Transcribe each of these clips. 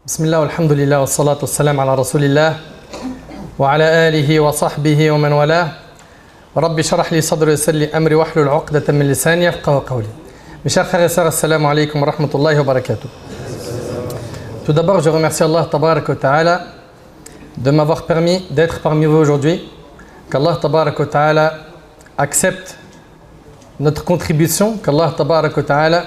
بسم الله والحمد لله والصلاة والسلام على رسول الله وعلى آله وصحبه ومن والاه رب اشرح لي صدري ويسر لي أمري واحلل عقدة من لساني يفقهوا قولي. Mes chers frères et sœurs, assalamu alaikum wa rahmatullahi wa barakatuh. Tout d'abord, je remercie Allah tabarak wa ta'ala de m'avoir permis d'être parmi vous aujourd'hui. Qu'Allah tabarak wa ta'ala accepte notre contribution, qu'Allah tabarak wa ta'ala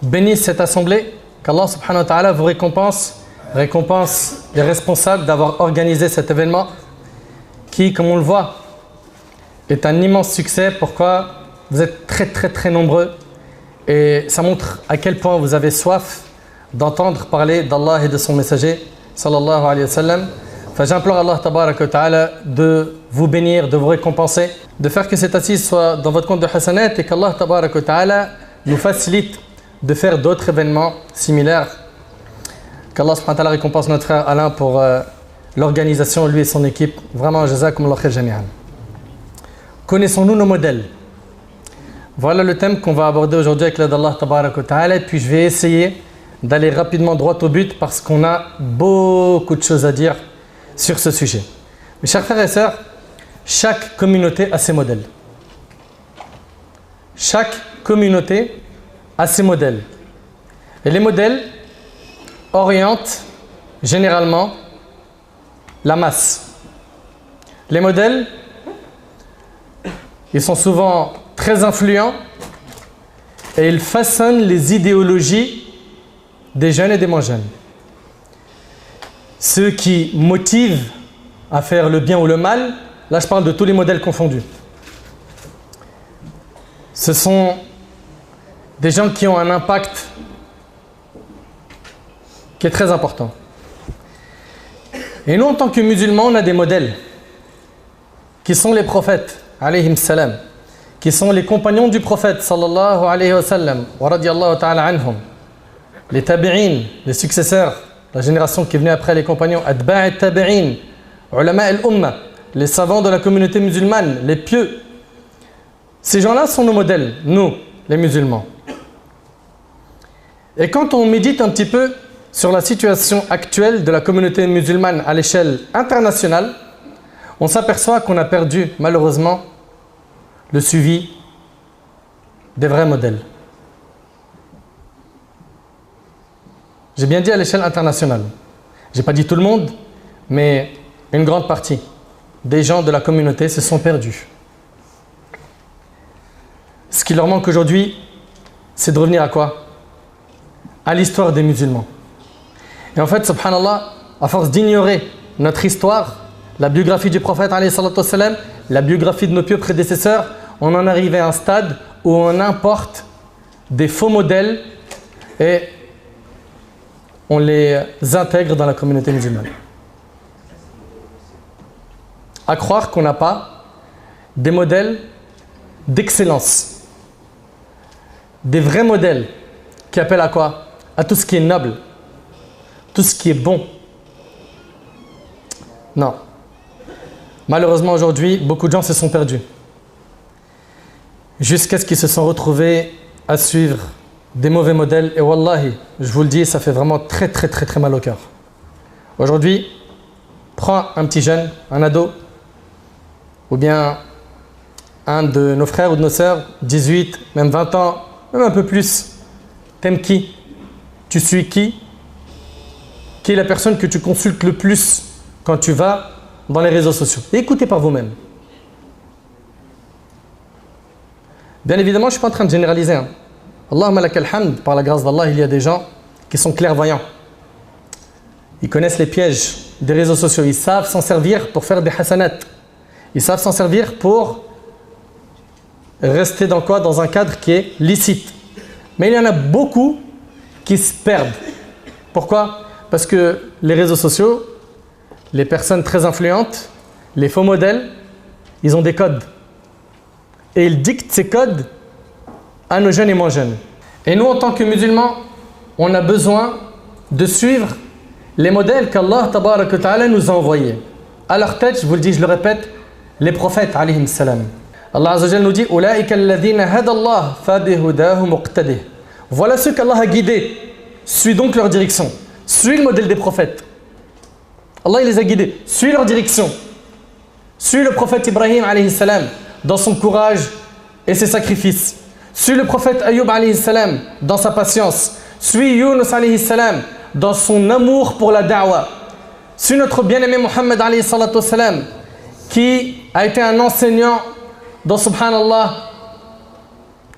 bénisse cette assemblée, qu'Allah subhanahu wa ta'ala vous récompense les responsables d'avoir organisé cet événement qui, comme on le voit, est un immense succès. Pourquoi? Vous êtes très nombreux et ça montre à quel point vous avez soif d'entendre parler d'Allah et de son messager sallallahu alayhi wa sallam. Enfin, j'implore Allah tabarak wa ta'ala de vous bénir, de vous récompenser, de faire que cette assise soit dans votre compte de hasanat et qu'Allah tabarak wa ta'ala nous facilite de faire d'autres événements similaires. Qu'Allah subhanahu wa ta'ala récompense notre frère Alain pour l'organisation, lui et son équipe. Vraiment, jazakumullah khair jami'an. Connaissons-nous nos modèles? Voilà le thème qu'on va aborder aujourd'hui avec l'aide d'Allah tabarak wa ta'ala. Et puis je vais essayer d'aller rapidement droit au but parce qu'on a beaucoup de choses à dire sur ce sujet. Mes chers frères et sœurs, chaque communauté a ses modèles. Chaque communauté a ses modèles. Et les modèles orientent généralement la masse. Les modèles, ils sont souvent très influents et ils façonnent les idéologies des jeunes et des moins jeunes. Ceux qui motivent à faire le bien ou le mal, là je parle de tous les modèles confondus. Ce sont des gens qui ont un impact qui est très important. Et nous, en tant que musulmans, on a des modèles qui sont les prophètes, alayhim salam, qui sont les compagnons du prophète, sallallahu alayhi wa sallam, wa radiyallahu ta'ala anhum, les tabi'in, les successeurs, la génération qui est venue après les compagnons, adba' tabi'in, ulama al-umma, les savants de la communauté musulmane, les pieux. Ces gens-là sont nos modèles, nous, les musulmans. Et quand on médite un petit peu sur la situation actuelle de la communauté musulmane à l'échelle internationale, on s'aperçoit qu'on a perdu malheureusement le suivi des vrais modèles. J'ai bien dit à l'échelle internationale. Je n'ai pas dit tout le monde, mais une grande partie des gens de la communauté se sont perdus. Ce qui leur manque aujourd'hui, c'est de revenir à quoi? À l'histoire des musulmans. Et en fait, subhanallah, à force d'ignorer notre histoire, la biographie du prophète, la biographie de nos pieux prédécesseurs, on en arrive à un stade où on importe des faux modèles et on les intègre dans la communauté musulmane. À croire qu'on n'a pas des modèles d'excellence, des vrais modèles qui appellent à quoi? À tout ce qui est noble, tout ce qui est bon. Non. Malheureusement aujourd'hui, beaucoup de gens se sont perdus. Jusqu'à ce qu'ils se sont retrouvés à suivre des mauvais modèles. Et wallahi, je vous le dis, ça fait vraiment très mal au cœur. Aujourd'hui, prends un petit jeune, un ado, ou bien un de nos frères ou de nos sœurs, 18, même 20 ans, même un peu plus. T'aimes qui? Tu suis qui? Qui est la personne que tu consultes le plus quand tu vas dans les réseaux sociaux? Et écoutez par vous-même. Bien évidemment, je ne suis pas en train de généraliser. Allahumma lakal hamd, par la grâce d'Allah, il y a des gens qui sont clairvoyants. Ils connaissent les pièges des réseaux sociaux. Ils savent s'en servir pour faire des hasanat. Ils savent s'en servir pour rester dans quoi? Dans un cadre qui est licite. Mais il y en a beaucoup qui se perdent. Pourquoi? Parce que les réseaux sociaux, les personnes très influentes, les faux modèles, ils ont des codes. Et ils dictent ces codes à nos jeunes et moins jeunes. Et nous, en tant que musulmans, on a besoin de suivre les modèles qu'Allah tabarak wa ta'ala nous a envoyés. À leur tête, je vous le dis, je le répète, les prophètes alayhim salam. Allah azza wa jalla nous dit Ulaika alladhina hada Allah fabihudahu muqtadih. Voilà ceux qu'Allah a guidés. Suis donc leur direction. suis le modèle des prophètes. Allah il les a guidés. Suis leur direction. Suis le prophète Ibrahim alayhi salam dans son courage et ses sacrifices. Suis le prophète Ayyub alayhi salam dans sa patience. Suis Yunus alayhi salam dans son amour pour la da'wah. Suis notre bien-aimé Muhammad alayhi salatu salam qui a été un enseignant dans, subhanallah,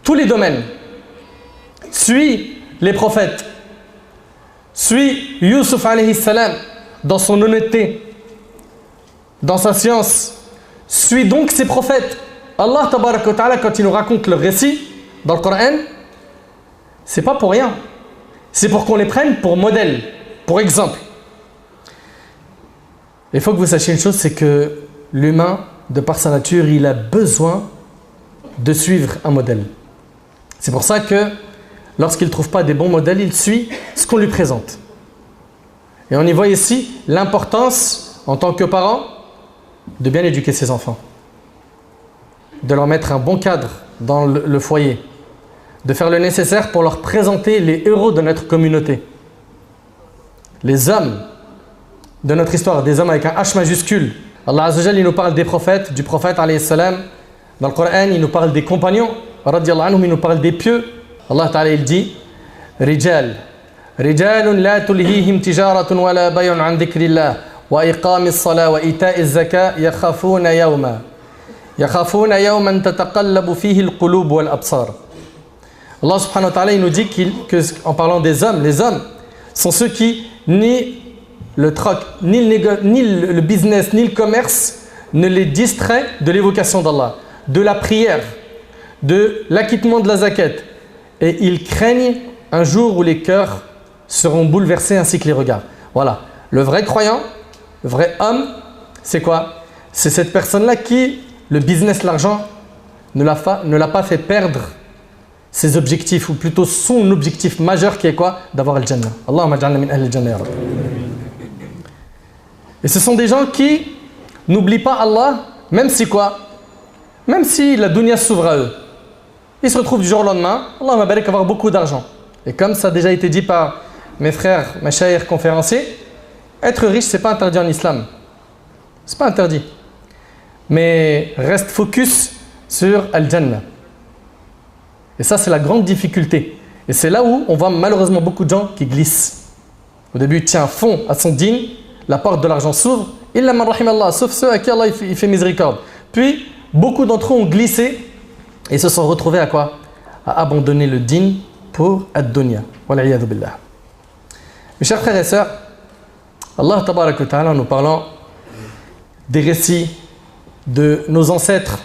tous les domaines. Suis les prophètes. Suis Yusuf alayhi salam dans son honnêteté, dans sa science. Suis donc ces prophètes. Allah tabaraka wa ta'ala, quand il nous raconte le récit dans le Coran, c'est pas pour rien. C'est pour qu'on les prenne pour modèle, pour exemple. Il faut que vous sachiez une chose, c'est que l'humain, de par sa nature, il a besoin de suivre un modèle. C'est pour ça que lorsqu'il ne trouve pas des bons modèles, il suit ce qu'on lui présente. Et on y voit ici l'importance, en tant que parent, de bien éduquer ses enfants. De leur mettre un bon cadre dans le foyer. De faire le nécessaire pour leur présenter les héros de notre communauté. Les hommes de notre histoire, des hommes avec un H majuscule. Allah Azza wa Jalla, il nous parle des prophètes, du prophète alayhi salam. Dans le Coran, il nous parle des compagnons, radiyallahu anhum, il nous parle des pieux. Allah Ta'ala, il dit Rijal, Rijalun la tulhihim tijaratun wa la bay'un an dhikrillah wa iqamis salat wa ita'iz zakat yakhafuna yawman tataqallabu fihi al-qulub wal absar. Allah subhanahu wa ta'ala, il nous dit en parlant des hommes, les hommes sont ceux qui ni le troc, ni le business, ni le commerce ne les distrait de l'évocation d'Allah, de la prière, de l'acquittement de la zakat. Et ils craignent un jour où les cœurs seront bouleversés ainsi que les regards. Voilà. Le vrai croyant, le vrai homme, c'est quoi? C'est cette personne-là qui, le business, l'argent, ne l'a pas fait perdre ses objectifs, ou plutôt son objectif majeur qui est quoi? D'avoir le Jannah. Allahumma ja'alna min ahli al-Jannah ya Rabbi. Et ce sont des gens qui n'oublient pas Allah, même si quoi? Même si la dunya s'ouvre à eux. Ils se retrouvent du jour au lendemain, Allah m'a barik avoir beaucoup d'argent. Et comme ça a déjà été dit par mes frères, mes chers conférenciers, être riche, c'est pas interdit en islam. C'est pas interdit. Mais reste focus sur Al-Jannah. Et ça, c'est la grande difficulté. Et c'est là où on voit malheureusement beaucoup de gens qui glissent. Au début, tient fond à son dîn, la porte de l'argent s'ouvre, illa man rahim Allah, sauf ceux à qui Allah il fait miséricorde. Puis, beaucoup d'entre eux ont glissé et se sont retrouvés à quoi? À abandonner le dîn pour ad-dunya. Wal'iyadhu billah. Mes chers frères et sœurs, Allah tabaraka wa ta'ala, en nous parlant des récits de nos ancêtres,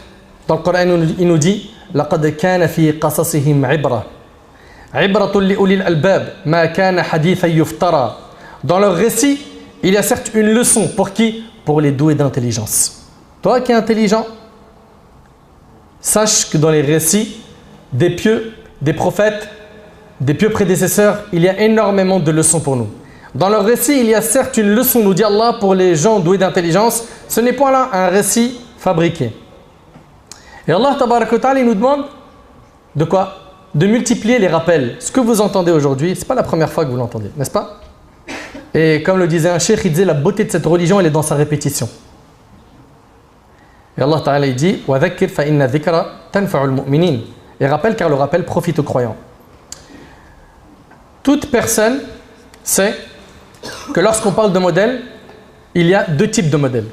dans le Coran, il nous dit لقد كان في قصصهم عبرة عبرة لأولي الألباب ما كان حديثا يفترى. Dans leur récit, il y a certes une leçon. Pour qui? Pour les doués d'intelligence. Toi qui es intelligent, sache que dans les récits des pieux, des prophètes, des pieux prédécesseurs, il y a énormément de leçons pour nous. Dans leur récit, il y a certes une leçon, nous dit Allah, pour les gens doués d'intelligence. Ce n'est pas là un récit fabriqué. Et Allah tabaraka wa ta'ala, il nous demande de quoi? De multiplier les rappels. Ce que vous entendez aujourd'hui, ce n'est pas la première fois que vous l'entendez, n'est-ce pas? Et comme le disait un cheikh, il disait la beauté de cette religion, elle est dans sa répétition. Et Allah ta'ala, il dit wa dhakkir fa inna dhikra tanfa'ul mu'minin. Et rappelle, car le rappel profite aux croyants. Toute personne sait que lorsqu'on parle de modèle, il y a deux types de modèles.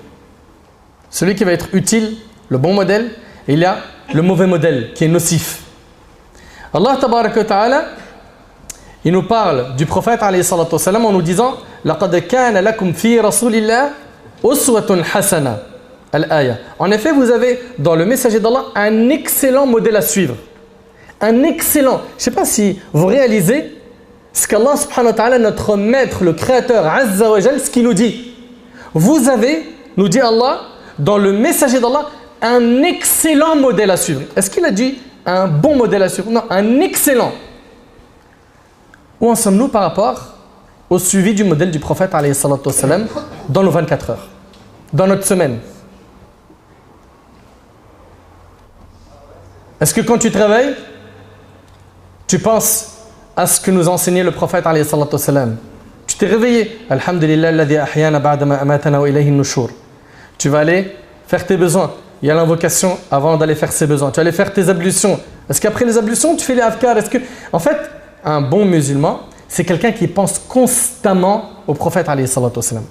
Celui qui va être utile, le bon modèle, et il y a le mauvais modèle qui est nocif. Allah tabaraka wa ta'ala, il nous parle du prophète alayhi salatu wa salam en nous disant laqad kana lakum fi rasulillah uswatun hasana. Al-aya. En effet, vous avez dans le messager d'Allah un excellent modèle à suivre. Un excellent. Je ne sais pas si vous réalisez ce qu'Allah subhanahu wa ta'ala, notre maître, le créateur Azza wa Jal, ce qu'il nous dit. Vous avez, nous dit Allah, dans le messager d'Allah, un excellent modèle à suivre. Est-ce qu'il a dit un bon modèle à suivre? Non, un excellent. Où en sommes-nous par rapport au suivi du modèle du prophète alayhi salatu wa salam dans nos 24 heures, dans notre semaine? Est-ce que quand tu te réveilles, tu penses à ce que nous enseignait le prophète alayhi salatu wa salam? Tu t'es réveillé. Alhamdulillah alladhi ahyana ba'da ma amatana wa ilayhi an-nushur. Tu vas aller faire tes besoins. Il y a l'invocation avant d'aller faire ses besoins. Tu vas aller faire tes ablutions. Est-ce qu'après les ablutions, tu fais les afkars? En fait, un bon musulman, c'est quelqu'un qui pense constamment au prophète alayhi salatu wassalam.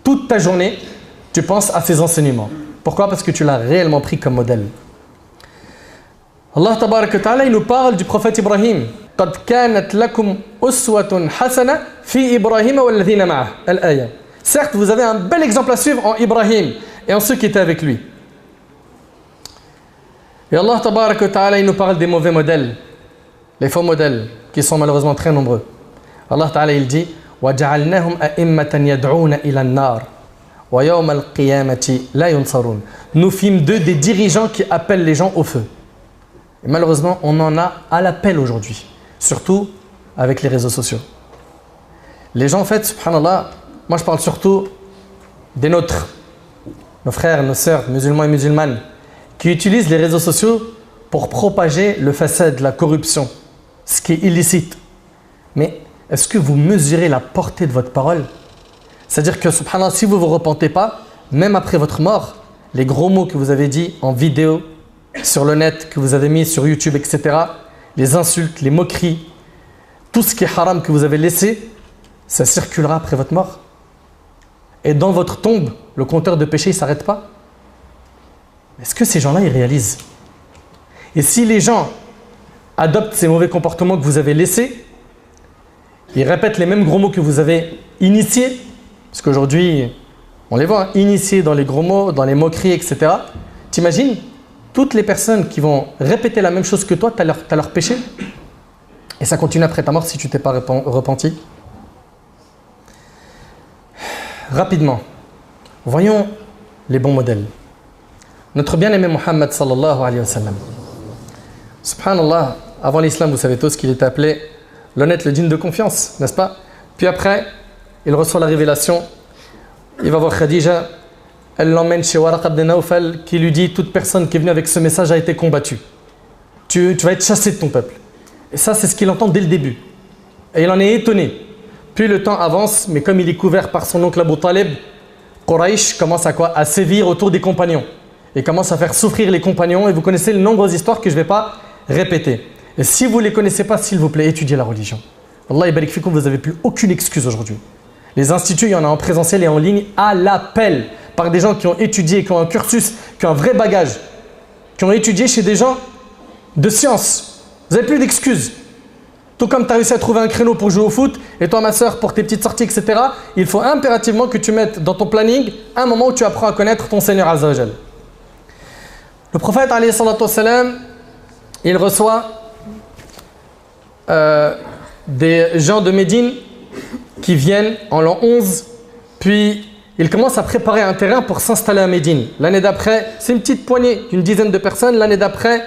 Toute ta journée, tu penses à ses enseignements. Pourquoi? Parce que tu l'as réellement pris comme modèle. Allah tabarak wa ta'ala, il nous parle du prophète Ibrahim. قَدْ كَانَتْ لَكُمْ أُسْوَةٌ حَسَنَةٌ فِي إِبْرَاهِيمَ وَالَّذِينَ مَعَهُ الآية. Certes, vous avez un bel exemple à suivre en Ibrahim et en ceux qui étaient avec lui. Et Allah tabarak wa ta'ala, il nous parle des mauvais modèles, les faux modèles, qui sont malheureusement très nombreux. Allah ta'ala, il dit وَجَعَلْنَاهُمْ أَئِمَّةً يَدْعُونَ إِلَى النَّارِ وَيَوْمَ الْقِيَامَةِ لَا يُنصَرُونَ. Nous fîmes d'eux des dirigeants qui appellent les gens au feu. Et malheureusement, on en a à l'appel aujourd'hui, surtout avec les réseaux sociaux. Les gens, en fait, subhanallah, moi je parle surtout des nôtres, nos frères, nos sœurs, musulmans et musulmanes, qui utilisent les réseaux sociaux pour propager le fasad, la corruption, ce qui est illicite. Mais est-ce que vous mesurez la portée de votre parole? C'est-à-dire que, subhanallah, si vous ne vous repentez pas, même après votre mort, les gros mots que vous avez dit en vidéo, sur le net, que vous avez mis sur YouTube, etc., les insultes, les moqueries, tout ce qui est haram que vous avez laissé, ça circulera après votre mort. Et dans votre tombe, le compteur de péché ne s'arrête pas. Est-ce que ces gens-là, ils réalisent? Et si les gens adoptent ces mauvais comportements que vous avez laissés, ils répètent les mêmes gros mots que vous avez initiés, parce qu'aujourd'hui, on les voit, hein, initiés dans les gros mots, dans les moqueries, etc. T'imagines toutes les personnes qui vont répéter la même chose que toi, tu as leur péché, et ça continue après ta mort si tu ne t'es pas repenti. Rapidement, voyons les bons modèles. Notre bien-aimé Muhammad sallallahu alayhi wa sallam. Subhanallah, avant l'islam, vous savez tous qu'il était appelé l'honnête, le digne de confiance, n'est-ce pas? Puis après, il reçoit la révélation, il va voir Khadija, elle l'emmène chez Waraq ibn Nawfal qui lui dit: toute personne qui est venue avec ce message a été combattue. Tu vas être chassé de ton peuple. Et ça, c'est ce qu'il entend dès le début. Et il en est étonné. Puis le temps avance, mais comme il est couvert par son oncle Abu Talib, Quraysh commence à quoi? À sévir autour des compagnons. Et commence à faire souffrir les compagnons. Et vous connaissez de nombreuses histoires que je ne vais pas répéter. Et si vous ne les connaissez pas, s'il vous plaît, étudiez la religion. Allah barik fikoum, vous n'avez plus aucune excuse aujourd'hui. Les instituts, il y en a en présentiel et en ligne à l'appel, par des gens qui ont étudié, qui ont un cursus, qui ont un vrai bagage, qui ont étudié chez des gens de science. Vous n'avez plus d'excuses. Tout comme tu as réussi à trouver un créneau pour jouer au foot, et toi ma soeur pour tes petites sorties, etc., il faut impérativement que tu mettes dans ton planning un moment où tu apprends à connaître ton Seigneur Azza wa Jal. Le prophète, alayhi salatu wassalam, il reçoit des gens de Médine qui viennent en l'an 11, puis il commence à préparer un terrain pour s'installer à Médine. L'année d'après, c'est une petite poignée d'une dizaine de personnes. L'année d'après,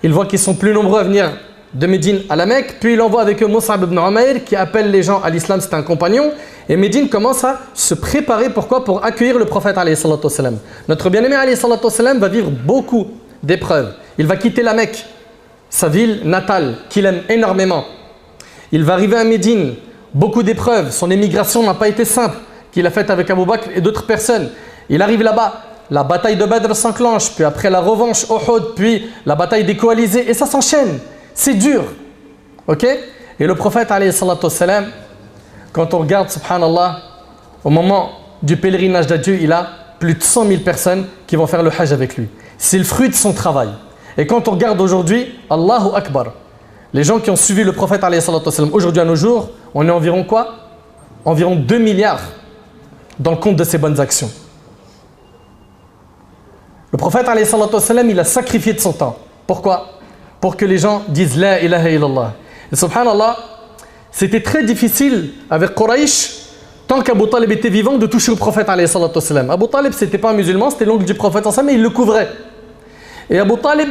il voit qu'ils sont plus nombreux à venir de Médine à la Mecque. Puis il envoie avec eux Mus'ab ibn Umayr qui appelle les gens à l'islam, c'est un compagnon. Et Médine commence à se préparer, pourquoi? Pour accueillir le prophète alayhi salatu wassalam. Notre bien-aimé alayhi salatu wassalam va vivre beaucoup d'épreuves. Il va quitter la Mecque, sa ville natale, qu'il aime énormément. Il va arriver à Médine, beaucoup d'épreuves. Son émigration n'a pas été simple, qu'il a faite avec Abu Bakr et d'autres personnes. Il arrive là-bas, la bataille de Badr s'enclenche, puis après la revanche Uhud, puis la bataille des coalisés, et ça s'enchaîne. C'est dur. Ok? Et le prophète, alayhi salatu wassalam, quand on regarde, subhanallah, au moment du pèlerinage d'adieu, il a plus de 100 000 personnes qui vont faire le hajj avec lui. C'est le fruit de son travail. Et quand on regarde aujourd'hui, Allahu Akbar, les gens qui ont suivi le prophète, alayhi salatu wassalam, aujourd'hui à nos jours, on est environ quoi? Environ 2 milliards dans le compte de ses bonnes actions. Le prophète, alayhi salatu wassalam, il a sacrifié de son temps. Pourquoi? Pour que les gens disent La ilaha illallah. Et subhanallah, c'était très difficile avec Quraysh, tant qu'Abu Talib était vivant, de toucher au prophète, alayhi salatu wassalam. Abu Talib, c'était pas un musulman, c'était l'oncle du prophète, mais il le couvrait. Et Abu Talib,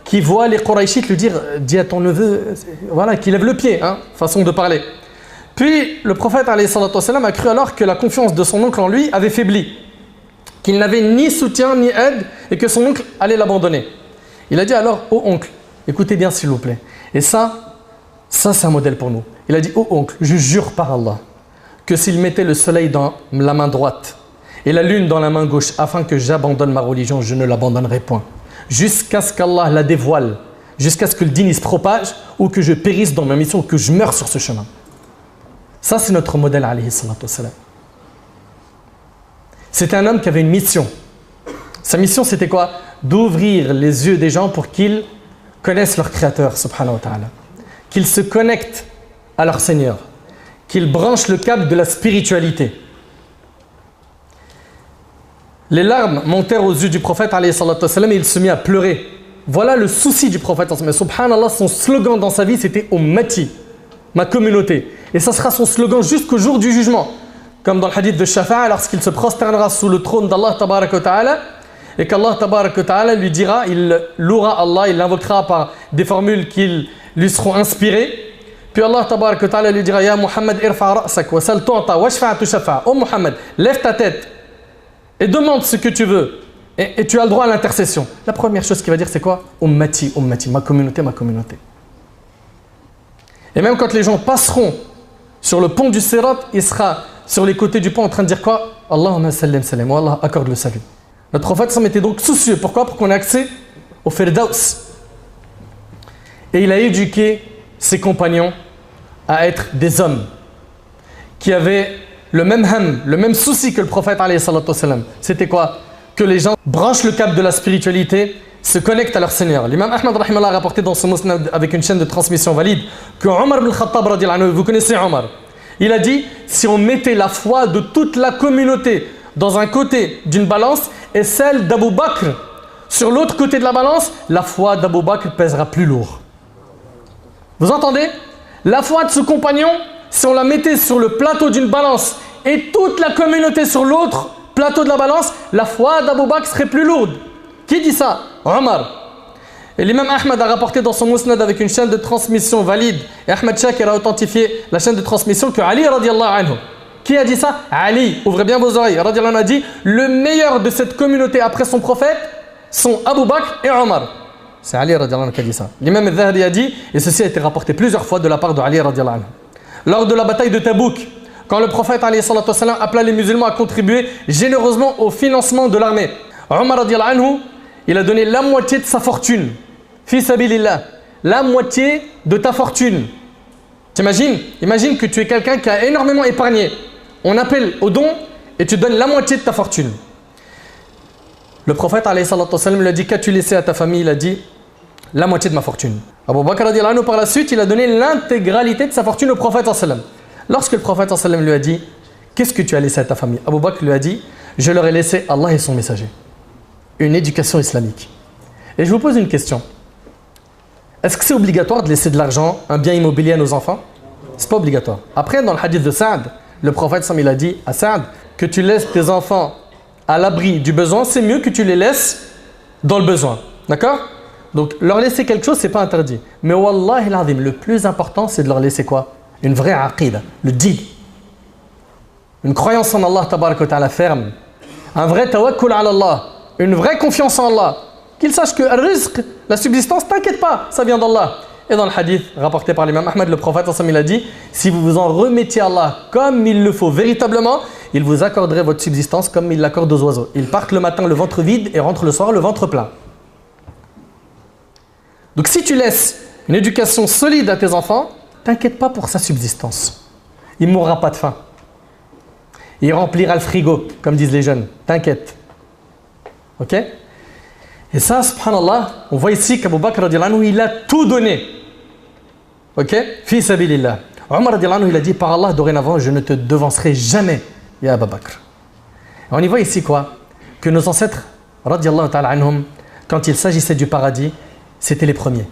qui voit les Qurayshites lui dire dis à ton neveu, voilà, qu'il lève le pied, hein, façon de parler. Puis le prophète, alayhi salatu wassalam, a cru alors que la confiance de son oncle en lui avait faibli, qu'il n'avait ni soutien ni aide et que son oncle allait l'abandonner. Il a dit alors ô oncle, écoutez bien s'il vous plaît. Et ça c'est un modèle pour nous. Il a dit ô oncle, je jure par Allah que s'il mettait le soleil dans la main droite et la lune dans la main gauche afin que j'abandonne ma religion, je ne l'abandonnerai point. Jusqu'à ce qu'Allah la dévoile, jusqu'à ce que le dîn se propage ou que je périsse dans ma mission ou que je meure sur ce chemin. Ça, c'est notre modèle, alayhi salatu wassalam. C'était un homme qui avait une mission. Sa mission, c'était quoi? D'ouvrir les yeux des gens pour qu'ils connaissent leur Créateur, subhanahu wa ta'ala. Qu'ils se connectent à leur Seigneur. Qu'ils branchent le câble de la spiritualité. Les larmes montèrent aux yeux du prophète, alayhi salatu wassalam, et il se mit à pleurer. Voilà le souci du prophète. Mais subhanallah, son slogan dans sa vie, c'était « Ummati », ma communauté. Et ça sera son slogan jusqu'au jour du jugement. Comme dans le hadith de Shafa'a, lorsqu'il se prosternera sous le trône d'Allah tabaraka wa ta'ala, et qu'Allah tabaraka wa ta'ala lui dira, il louera Allah, il l'invoquera par des formules qui lui seront inspirées. Puis Allah tabaraka wa ta'ala lui dira, Ya Muhammad, irfa ra'sak wa sal tu'ta wa shfa'a tu shafa'a. Oh Muhammad, lève ta tête et demande ce que tu veux. Et tu as le droit à l'intercession. La première chose qu'il va dire, c'est quoi? Ummati, ummati, ma communauté, ma communauté. Et même quand les gens passeront sur le pont du Sirat, il sera sur les côtés du pont en train de dire quoi? Allahumma sallim salam, Allah accorde le salut. Notre prophète s'en était donc soucieux. Pourquoi? Pour qu'on ait accès au Firdaus. Et il a éduqué ses compagnons à être des hommes qui avaient le même ham, le même souci que le prophète alayhi salatu wassalam. C'était quoi? Que les gens branchent le câble de la spiritualité, se connectent à leur Seigneur. L'imam Ahmad rahimahullah a rapporté dans son musnad avec une chaîne de transmission valide que Omar ibn Khattab radiyallahu anhu, vous connaissez Omar, il a dit, si on mettait la foi de toute la communauté dans un côté d'une balance et celle d'Abu Bakr sur l'autre côté de la balance, la foi d'Abu Bakr pèsera plus lourd. Vous entendez? La foi de ce compagnon, si on la mettait sur le plateau d'une balance et toute la communauté sur l'autre plateau de la balance, la foi d'Abu Bakr serait plus lourde. Qui dit ça? Omar. Et l'imam Ahmad a rapporté dans son musnad avec une chaîne de transmission valide, et Ahmad Shakir a authentifié la chaîne de transmission que Ali radiallahu anhu. Qui a dit ça? Ali, ouvrez bien vos oreilles, radiallahu anhu a dit, le meilleur de cette communauté après son prophète sont Abu Bakr et Omar. C'est Ali radiallahu anhu qui a dit ça. L'imam al-Zahabi a dit, et ceci a été rapporté plusieurs fois de la part de Ali radiallahu anhu. Lors de la bataille de Tabouk, quand le prophète alayhi salatu wassalam appela les musulmans à contribuer généreusement au financement de l'armée, Omar radiallahu anhu, il a donné la moitié de sa fortune. Fi sabilillah, la moitié de ta fortune. T'imagines? Imagine que tu es quelqu'un qui a énormément épargné. On appelle au don et tu donnes la moitié de ta fortune. Le prophète alayhi salatu wassalam lui a dit, qu'as-tu laissé à ta famille? Il a dit, la moitié de ma fortune. Abu Bakr radiallahu anhu, par la suite, il a donné l'intégralité de sa fortune au prophète sallallahu alayhi wa sallam. Lorsque le prophète sallallahu alayhi wa sallam lui a dit, qu'est-ce que tu as laissé à ta famille? Abu Bakr lui a dit, je leur ai laissé Allah et son messager. Une éducation islamique. Et je vous pose une question. Est-ce que c'est obligatoire de laisser de l'argent, un bien immobilier à nos enfants? C'est pas obligatoire. Après, dans le hadith de Saad, le prophète sallallahu alayhi wa sallam, il a dit à Saad que tu laisses tes enfants à l'abri du besoin, c'est mieux que tu les laisses dans le besoin. D'accord? Donc, leur laisser quelque chose, c'est pas interdit. Mais wallahi l'azim, le plus important, c'est de leur laisser quoi? Une vraie aqida, le din. Une croyance en Allah tabaraka wa ta'ala ferme. Un vrai tawakkul ala Allah. Une vraie confiance en Allah. Qu'ils sachent que le rizq, la subsistance, t'inquiète pas, ça vient d'Allah. Et dans le hadith rapporté par l'imam Ahmad, le prophète il a dit, si vous vous en remettiez à Allah comme il le faut véritablement, il vous accorderait votre subsistance comme il l'accorde aux oiseaux. Ils partent le matin le ventre vide et rentrent le soir le ventre plein. Donc si tu laisses une éducation solide à tes enfants, t'inquiète pas pour sa subsistance. Il ne mourra pas de faim. Il remplira le frigo, comme disent les jeunes. T'inquiète. Ok? Et ça, subhanallah, on voit ici qu'Abu Bakr radiallahu anhu, il a tout donné. Ok? Fi sabilillah. Omar radiallahu anhu, il a dit, par Allah, dorénavant, je ne te devancerai jamais, ya Abu Bakr. Et on y voit ici quoi? Que nos ancêtres, radiallahu ta'ala anhum, quand il s'agissait du paradis, c'était les premiers.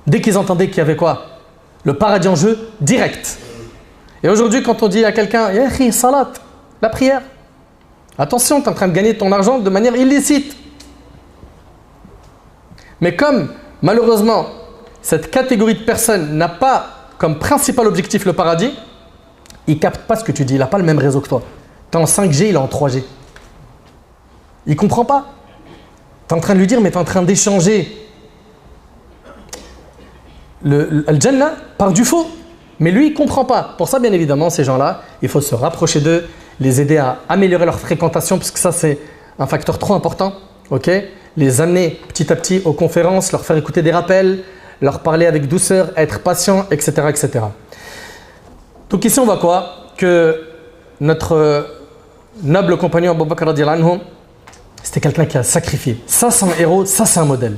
Dès qu'ils entendaient qu'il y avait quoi? Le paradis en jeu, direct. Et aujourd'hui, quand on dit à quelqu'un, ya akhi, salat, la prière, attention, tu es en train de gagner ton argent de manière illicite. Mais comme, malheureusement, cette catégorie de personnes n'a pas comme principal objectif le paradis, il ne capte pas ce que tu dis, il n'a pas le même réseau que toi. Tu es en 5G, il est en 3G. Il ne comprend pas. Tu es en train de lui dire, mais tu es en train d'échanger le Jannah par du faux. Mais lui, il ne comprend pas. Pour ça, bien évidemment, ces gens-là, il faut se rapprocher d'eux, les aider à améliorer leur fréquentation, parce que ça, c'est un facteur trop important. Okay, les amener petit à petit aux conférences, leur faire écouter des rappels, leur parler avec douceur, être patient, etc., etc. Donc ici, on voit quoi? Que notre noble compagnon Abu Bakr radiyallahu anhu, c'était quelqu'un qui a sacrifié. Ça, c'est un héros, ça, c'est un modèle.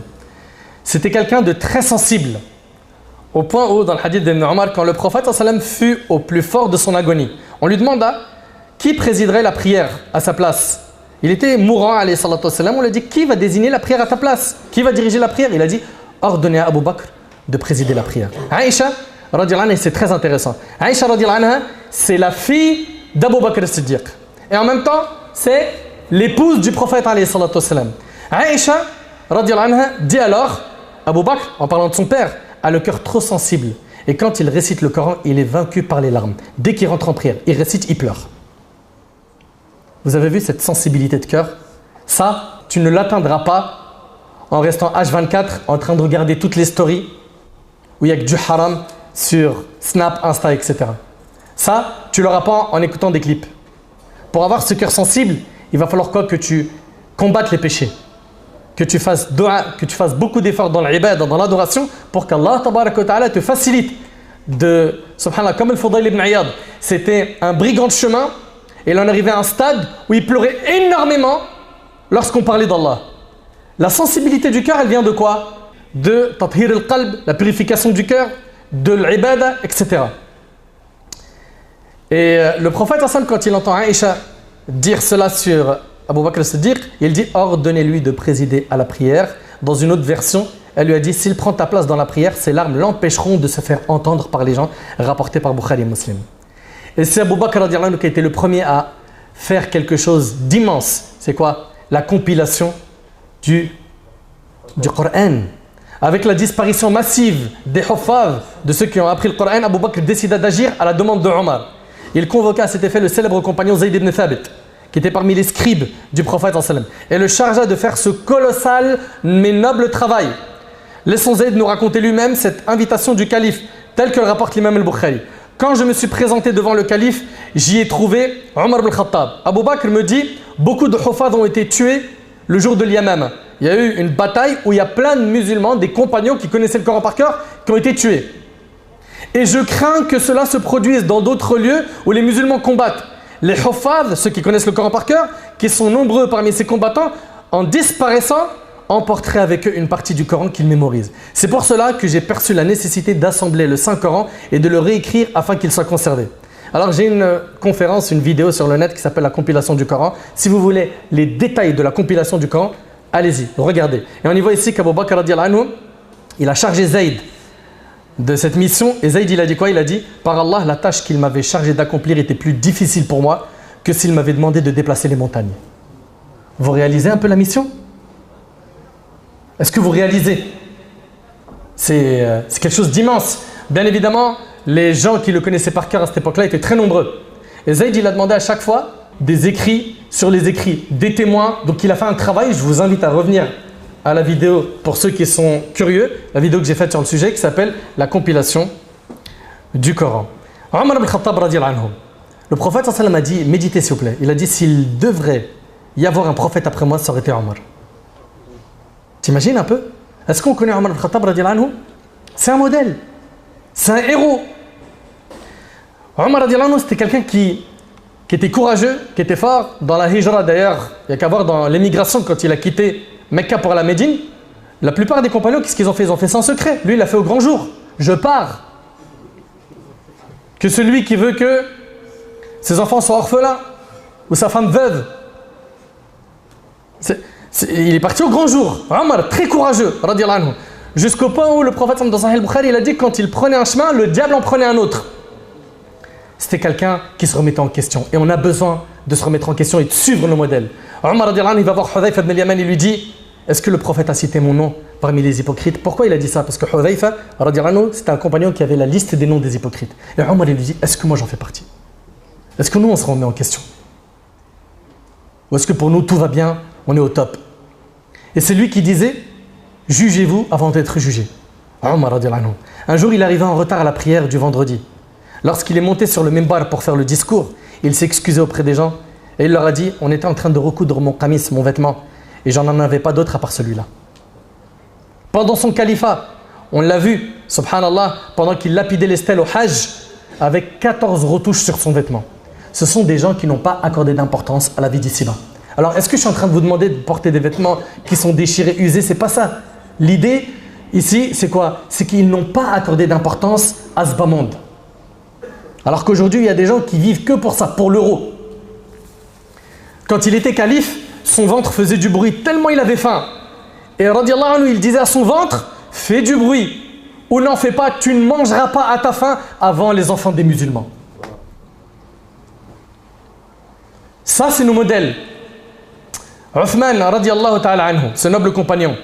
C'était quelqu'un de très sensible. Au point où, dans le hadith d'Ibn Omar, quand le prophète sallam fut au plus fort de son agonie, on lui demanda qui présiderait la prière à sa place. Il était mourant, alayhi salatu wassalam, on lui a dit qui va désigner la prière à ta place? Qui va diriger la prière? Il a dit ordonnez à Abu Bakr de présider la prière. Aïcha, radiyallahu anha, c'est très intéressant. Aïcha, radiyallahu anha, c'est la fille d'Abu Bakr as-Siddiq. Et en même temps, c'est l'épouse du prophète, alayhi salatu wassalam. Aïcha, radiyallahu anha, dit alors, Abu Bakr, en parlant de son père, a le cœur trop sensible. Et quand il récite le Coran, il est vaincu par les larmes. Dès qu'il rentre en prière, il récite, il pleure. Vous avez vu cette sensibilité de cœur? Ça, tu ne l'atteindras pas en restant H24 en train de regarder toutes les stories où il n'y a que du haram sur Snap, Insta, etc. Ça, tu ne l'auras pas en écoutant des clips. Pour avoir ce cœur sensible, il va falloir quoi? Que tu combattes les péchés. Que tu fasses dua, que tu fasses beaucoup d'efforts dans l'ibad, dans l'adoration, pour qu'Allah tabaraka wa ta'ala te facilite de, subhanallah, comme le Fudayl ibn Iyad, c'était un brigand de chemin. Et il en arrivait à un stade où il pleurait énormément lorsqu'on parlait d'Allah. La sensibilité du cœur, elle vient de quoi? De tathhir al-qalb, la purification du cœur, de l'ibada, etc. Et le prophète, quand il entend Aïcha dire cela sur Abu Bakr as-Siddiq, il dit ordonnez-lui de présider à la prière. Dans une autre version, elle lui a dit s'il prend ta place dans la prière, ses larmes l'empêcheront de se faire entendre par les gens, rapporté par Bukhari et Muslim. Et c'est Abu Bakr radiyallahu anhu qui a été le premier à faire quelque chose d'immense. C'est quoi? La compilation du Coran. Avec la disparition massive des huffaz, de ceux qui ont appris le Coran, Abu Bakr décida d'agir à la demande de Omar. Il convoqua à cet effet le célèbre compagnon Zayd ibn Thabit, qui était parmi les scribes du prophète et le chargea de faire ce colossal mais noble travail. Laissons Zayd nous raconter lui-même cette invitation du calife, telle que le rapporte l'imam al-Bukhari. Quand je me suis présenté devant le calife, j'y ai trouvé Omar ibn Khattab. Abu Bakr me dit, beaucoup de huffaz ont été tués le jour de l'Yamam. Il y a eu une bataille où il y a plein de musulmans, des compagnons qui connaissaient le Coran par cœur, qui ont été tués. Et je crains que cela se produise dans d'autres lieux où les musulmans combattent. Les huffaz, ceux qui connaissent le Coran par cœur, qui sont nombreux parmi ces combattants, en disparaissant, emporteraient avec eux une partie du Coran qu'ils mémorisent. C'est pour cela que j'ai perçu la nécessité d'assembler le Saint-Coran et de le réécrire afin qu'il soit conservé. Alors j'ai une conférence, une vidéo sur le net qui s'appelle la compilation du Coran. Si vous voulez les détails de la compilation du Coran, allez-y, regardez. Et on y voit ici qu'Abu Bakr radiyallahu anhu, il a chargé Zayd de cette mission. Et Zayd, il a dit quoi? Il a dit, par Allah, la tâche qu'il m'avait chargé d'accomplir était plus difficile pour moi que s'il m'avait demandé de déplacer les montagnes. Vous réalisez un peu la mission? Est-ce que vous réalisez? C'est quelque chose d'immense. Bien évidemment, les gens qui le connaissaient par cœur à cette époque-là étaient très nombreux. Et Zayd, il a demandé à chaque fois des écrits sur les écrits, des témoins. Donc il a fait un travail, je vous invite à revenir à la vidéo pour ceux qui sont curieux, la vidéo que j'ai faite sur le sujet qui s'appelle la compilation du Coran. Omar ibn Khattab radiyallahu anhu, le prophète sallallahu alayhi wa sallam a dit, méditez s'il vous plaît, il a dit s'il devrait y avoir un prophète après moi, ça aurait été Omar. T'imagines un peu? Est-ce qu'on connaît Omar ibn Khattab radiyallahu anhu? C'est un modèle, c'est un héros. Omar radiyallahu anhu, c'était quelqu'un qui était courageux, qui était fort. Dans la hijra d'ailleurs, il n'y a qu'à voir dans l'émigration quand il a quitté Mecca pour la Médine, la plupart des compagnons, qu'est-ce qu'ils ont fait? Ils ont fait ça en secret. Lui, il l'a fait au grand jour. Je pars. Que celui qui veut que ses enfants soient orphelins ou sa femme veuve. Il est parti au grand jour. Omar, très courageux, radiyallahu anhu. Jusqu'au point où le prophète dans Sahih al-Bukhari, il a dit que quand il prenait un chemin, le diable en prenait un autre. C'était quelqu'un qui se remettait en question. Et on a besoin de se remettre en question et de suivre le modèle. Omar radiyallahu anhu, il va voir Hudhayfa ibn al-Yaman, il lui dit, est-ce que le prophète a cité mon nom parmi les hypocrites? Pourquoi il a dit ça? Parce que Hudhayfa radiyallahu anhu, c'était un compagnon qui avait la liste des noms des hypocrites. Et Omar il lui dit, est-ce que moi j'en fais partie? Est-ce que nous on se remet en question? Ou est-ce que pour nous tout va bien, on est au top? Et c'est lui qui disait, jugez-vous avant d'être jugé. Omar radiyallahu anhu. Un jour il arrivait en retard à la prière du vendredi. Lorsqu'il est monté sur le minbar pour faire le discours, il s'est excusé auprès des gens et il leur a dit: on était en train de recoudre mon qamis, mon vêtement, et j'en avais pas d'autre à part celui-là. Pendant son califat, on l'a vu, subhanallah, pendant qu'il lapidait les stèles au Hajj, avec 14 retouches sur son vêtement. Ce sont des gens qui n'ont pas accordé d'importance à la vie d'ici-bas. Alors, est-ce que je suis en train de vous demander de porter des vêtements qui sont déchirés, usés? C'est pas ça. L'idée, ici, c'est quoi? C'est qu'ils n'ont pas accordé d'importance à ce bas monde. Alors qu'aujourd'hui, il y a des gens qui vivent que pour ça, pour l'euro. Quand il était calife, son ventre faisait du bruit tellement il avait faim. Et radiallahu anhu, il disait à son ventre: fais du bruit ou n'en fais pas, tu ne mangeras pas à ta faim avant les enfants des musulmans. Ça, c'est nos modèles. Uthman radiallahu ta'ala anhu, ce noble compagnon,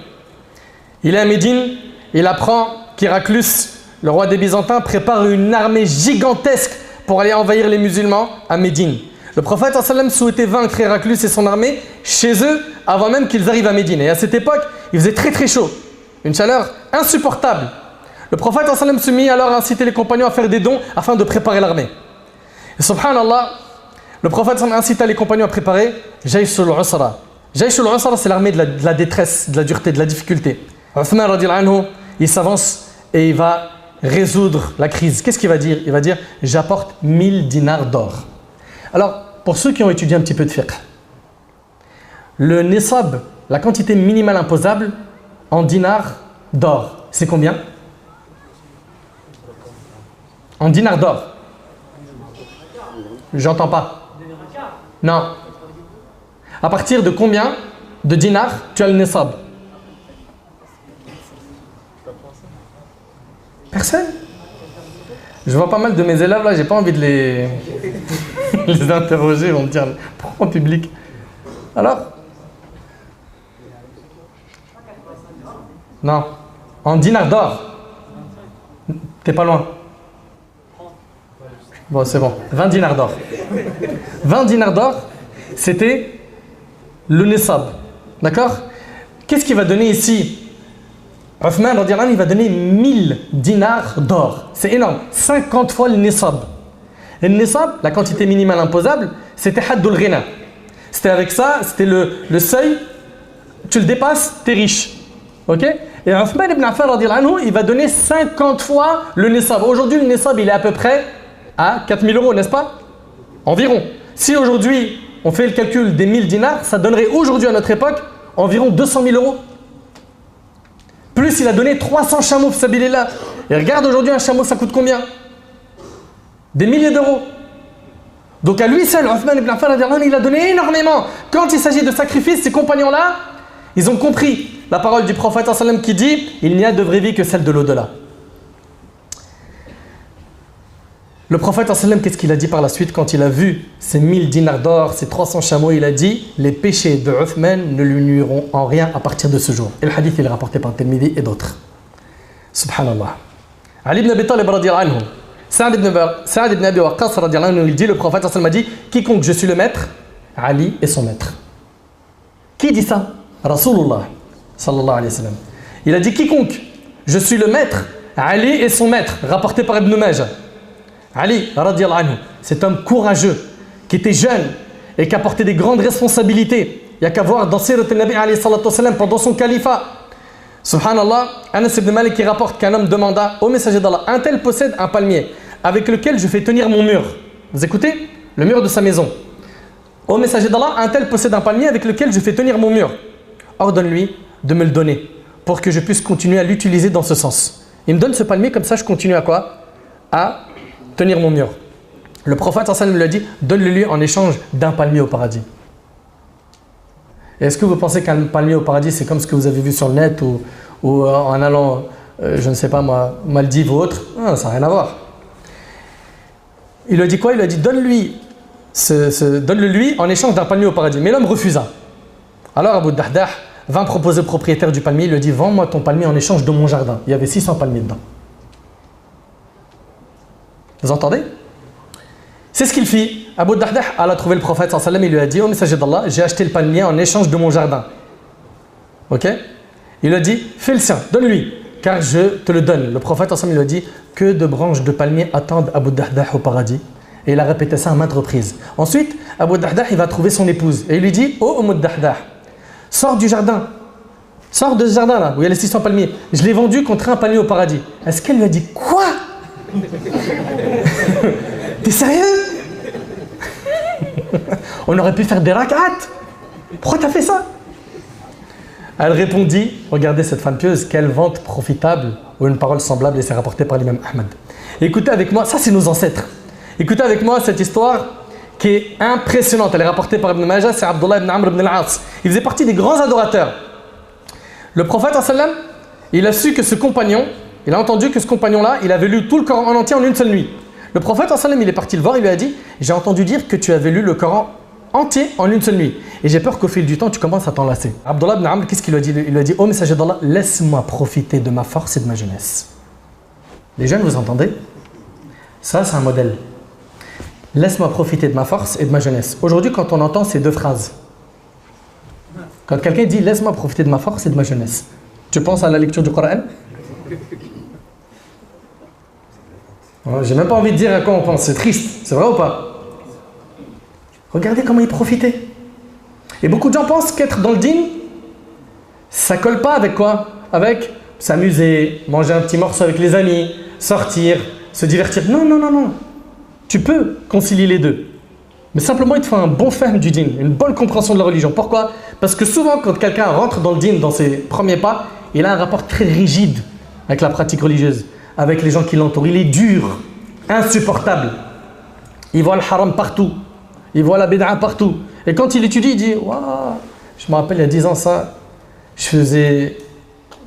il est à Médine, il apprend qu'Héraclius, le roi des Byzantins, prépare une armée gigantesque pour aller envahir les musulmans à Médine. Le prophète sallam souhaitait vaincre Héraclius et son armée chez eux avant même qu'ils arrivent à Médine. Et à cette époque, il faisait très très chaud, une chaleur insupportable. Le prophète sallam se mit alors à inciter les compagnons à faire des dons afin de préparer l'armée. Et subhanallah, le prophète sallam incita les compagnons à préparer Jayshul Usra. Jayshul Usra, c'est l'armée de la détresse, de la dureté, de la difficulté. Uthman radiallahu anhu, il s'avance et il va résoudre la crise. Qu'est-ce qu'il va dire? Il va dire: j'apporte 1000 dinars d'or. Alors, pour ceux qui ont étudié un petit peu de fiqh, le nisab, la quantité minimale imposable en dinars d'or, c'est combien? En dinars d'or. J'entends pas. Non. À partir de combien de dinars tu as le nisab? Personne. Je vois pas mal de mes élèves là, j'ai pas envie de les interroger, ils vont me dire pourquoi en public. Alors? Non. En dinars d'or. T'es pas loin. Bon, c'est bon. 20 dinars d'or. 20 dinars d'or, c'était le nisab. D'accord? Qu'est-ce qu'il va donner ici? Uthman, il va donner 1000 dinars d'or. C'est énorme. 50 fois le nisab. Et le nisab, la quantité minimale imposable, c'était haddul ghina. C'était avec ça, c'était le seuil. Tu le dépasses, tu es riche. Ok? Et Uthman ibn Affan, il va donner 50 fois le nisab. Aujourd'hui, le nisab, il est à peu près à 4000 euros, n'est-ce pas? Environ. Si aujourd'hui, on fait le calcul des 1000 dinars, ça donnerait aujourd'hui, à notre époque, environ 200 000 euros. Plus, il a donné 300 chameaux, fsabilillah. Et regarde aujourd'hui, un chameau, ça coûte combien? Des milliers d'euros. Donc à lui seul, Uthman ibn Affan, il a donné énormément. Quand il s'agit de sacrifice, ces compagnons-là, ils ont compris la parole du prophète sallam qui dit: il n'y a de vraie vie que celle de l'au-delà. Le prophète sallam, qu'est-ce qu'il a dit par la suite quand il a vu ces 1000 dinars d'or, ces 300 chameaux? Il a dit: les péchés de Uthman ne lui nuiront en rien à partir de ce jour. Et le hadith, il est rapporté par Tirmidhi et d'autres. Subhanallah. Ali ibn Abi Talib radiallahu anhu, Sa'd ibn Abi Waqqas radiallahu anhu, il dit, le prophète sallam a dit: quiconque je suis le maître, Ali est son maître. Qui dit ça? Rasulullah sallallahu alayhi wa sallam. Il a dit: quiconque je suis le maître, Ali est son maître. Rapporté par Ibn Majah. Ali, radiallahu anhu, cet homme courageux, qui était jeune et qui a porté des grandes responsabilités. Il n'y a qu'à voir dans Sirat al-Nabi alayhi salatu wa sallam pendant son califat. Subhanallah, Anas ibn Malik qui rapporte qu'un homme demanda au messager d'Allah: un tel possède un palmier avec lequel je fais tenir mon mur. Vous écoutez? Le mur de sa maison. Au messager d'Allah, un tel possède un palmier avec lequel je fais tenir mon mur. Ordonne-lui de me le donner pour que je puisse continuer à l'utiliser dans ce sens. Il me donne ce palmier, comme ça je continue à quoi? À tenir mon mur. Le prophète sallallahu alayhi wa sallam lui a dit: donne-le-lui en échange d'un palmier au paradis. Est-ce que vous pensez qu'un palmier au paradis, c'est comme ce que vous avez vu sur le net ou en allant, je ne sais pas moi, Maldives ou autre? Non, ça n'a rien à voir. Il lui a dit quoi? Il lui a dit: donne-le-lui en échange d'un palmier au paradis. Mais l'homme refusa. Alors Abu Dahdah vint proposer au propriétaire du palmier. Il lui a dit: vends-moi ton palmier en échange de mon jardin. Il y avait 600 palmiers dedans. Vous entendez? C'est ce qu'il fit. Abu Dahdah alla trouver le prophète sallallahu alayhi wa sallam. Il lui a dit: au messager d'Allah, j'ai acheté le palmier en échange de mon jardin. Ok? Il lui a dit: fais le sien, donne-lui. car je te le donne. Le prophète ensemble lui a dit que de branches de palmier attendent Abu Dahdah au paradis. Et il a répété ça à maintes reprises. Ensuite, Abu Dahdah il va trouver son épouse et il lui dit oh Abu Dahdah, sors du jardin, sors de ce jardin là où il y a les 600 palmiers. Je l'ai vendu contre un palmier au paradis. Est-ce qu'elle lui a dit quoi? T'es sérieux? On aurait pu faire des rak'at. Pourquoi t'as fait ça? Elle répondit, regardez cette femme pieuse, quelle vente profitable, ou une parole semblable, et c'est rapporté par l'imam Ahmad. Écoutez avec moi, ça c'est nos ancêtres. Écoutez avec moi cette histoire qui est impressionnante. Elle est rapportée par Ibn Majah, c'est Abdullah ibn Amr ibn al-As. Il faisait partie des grands adorateurs. Le prophète, il a su que ce compagnon, il a entendu que ce compagnon-là, il avait lu tout le Coran en entier en une seule nuit. Le prophète, il est parti le voir, il lui a dit « J'ai entendu dire que tu avais lu le Coran entier en une seule nuit. Et j'ai peur qu'au fil du temps, tu commences à t'enlacer. » Abdullah ibn Amr, qu'est-ce qu'il lui a dit? Il lui a dit « Ô messager d'Allah, laisse-moi profiter de ma force et de ma jeunesse. » Les jeunes, vous entendez? Ça, c'est un modèle. Laisse-moi profiter de ma force et de ma jeunesse. Aujourd'hui, quand on entend ces deux phrases, quand quelqu'un dit « Laisse-moi profiter de ma force et de ma jeunesse », tu penses à la lecture du Coran? J'ai même pas envie de dire à quoi on pense, c'est triste, c'est vrai ou pas? Regardez comment il profitait. Et beaucoup de gens pensent qu'être dans le dîn, ça colle pas avec quoi? Avec s'amuser, manger un petit morceau avec les amis, sortir, se divertir. Non, non, non, non. Tu peux concilier les deux. Mais simplement, il te faut un bon fahm du dîn, une bonne compréhension de la religion. Pourquoi? Parce que souvent, quand quelqu'un rentre dans le dîn, dans ses premiers pas, il a un rapport très rigide avec la pratique religieuse, avec les gens qui l'entourent. Il est dur, insupportable. Il voit le haram partout. Il voit la bid'a partout. Et quand il étudie, il dit « Waouh, je me rappelle il y a 10 ans ça, je faisais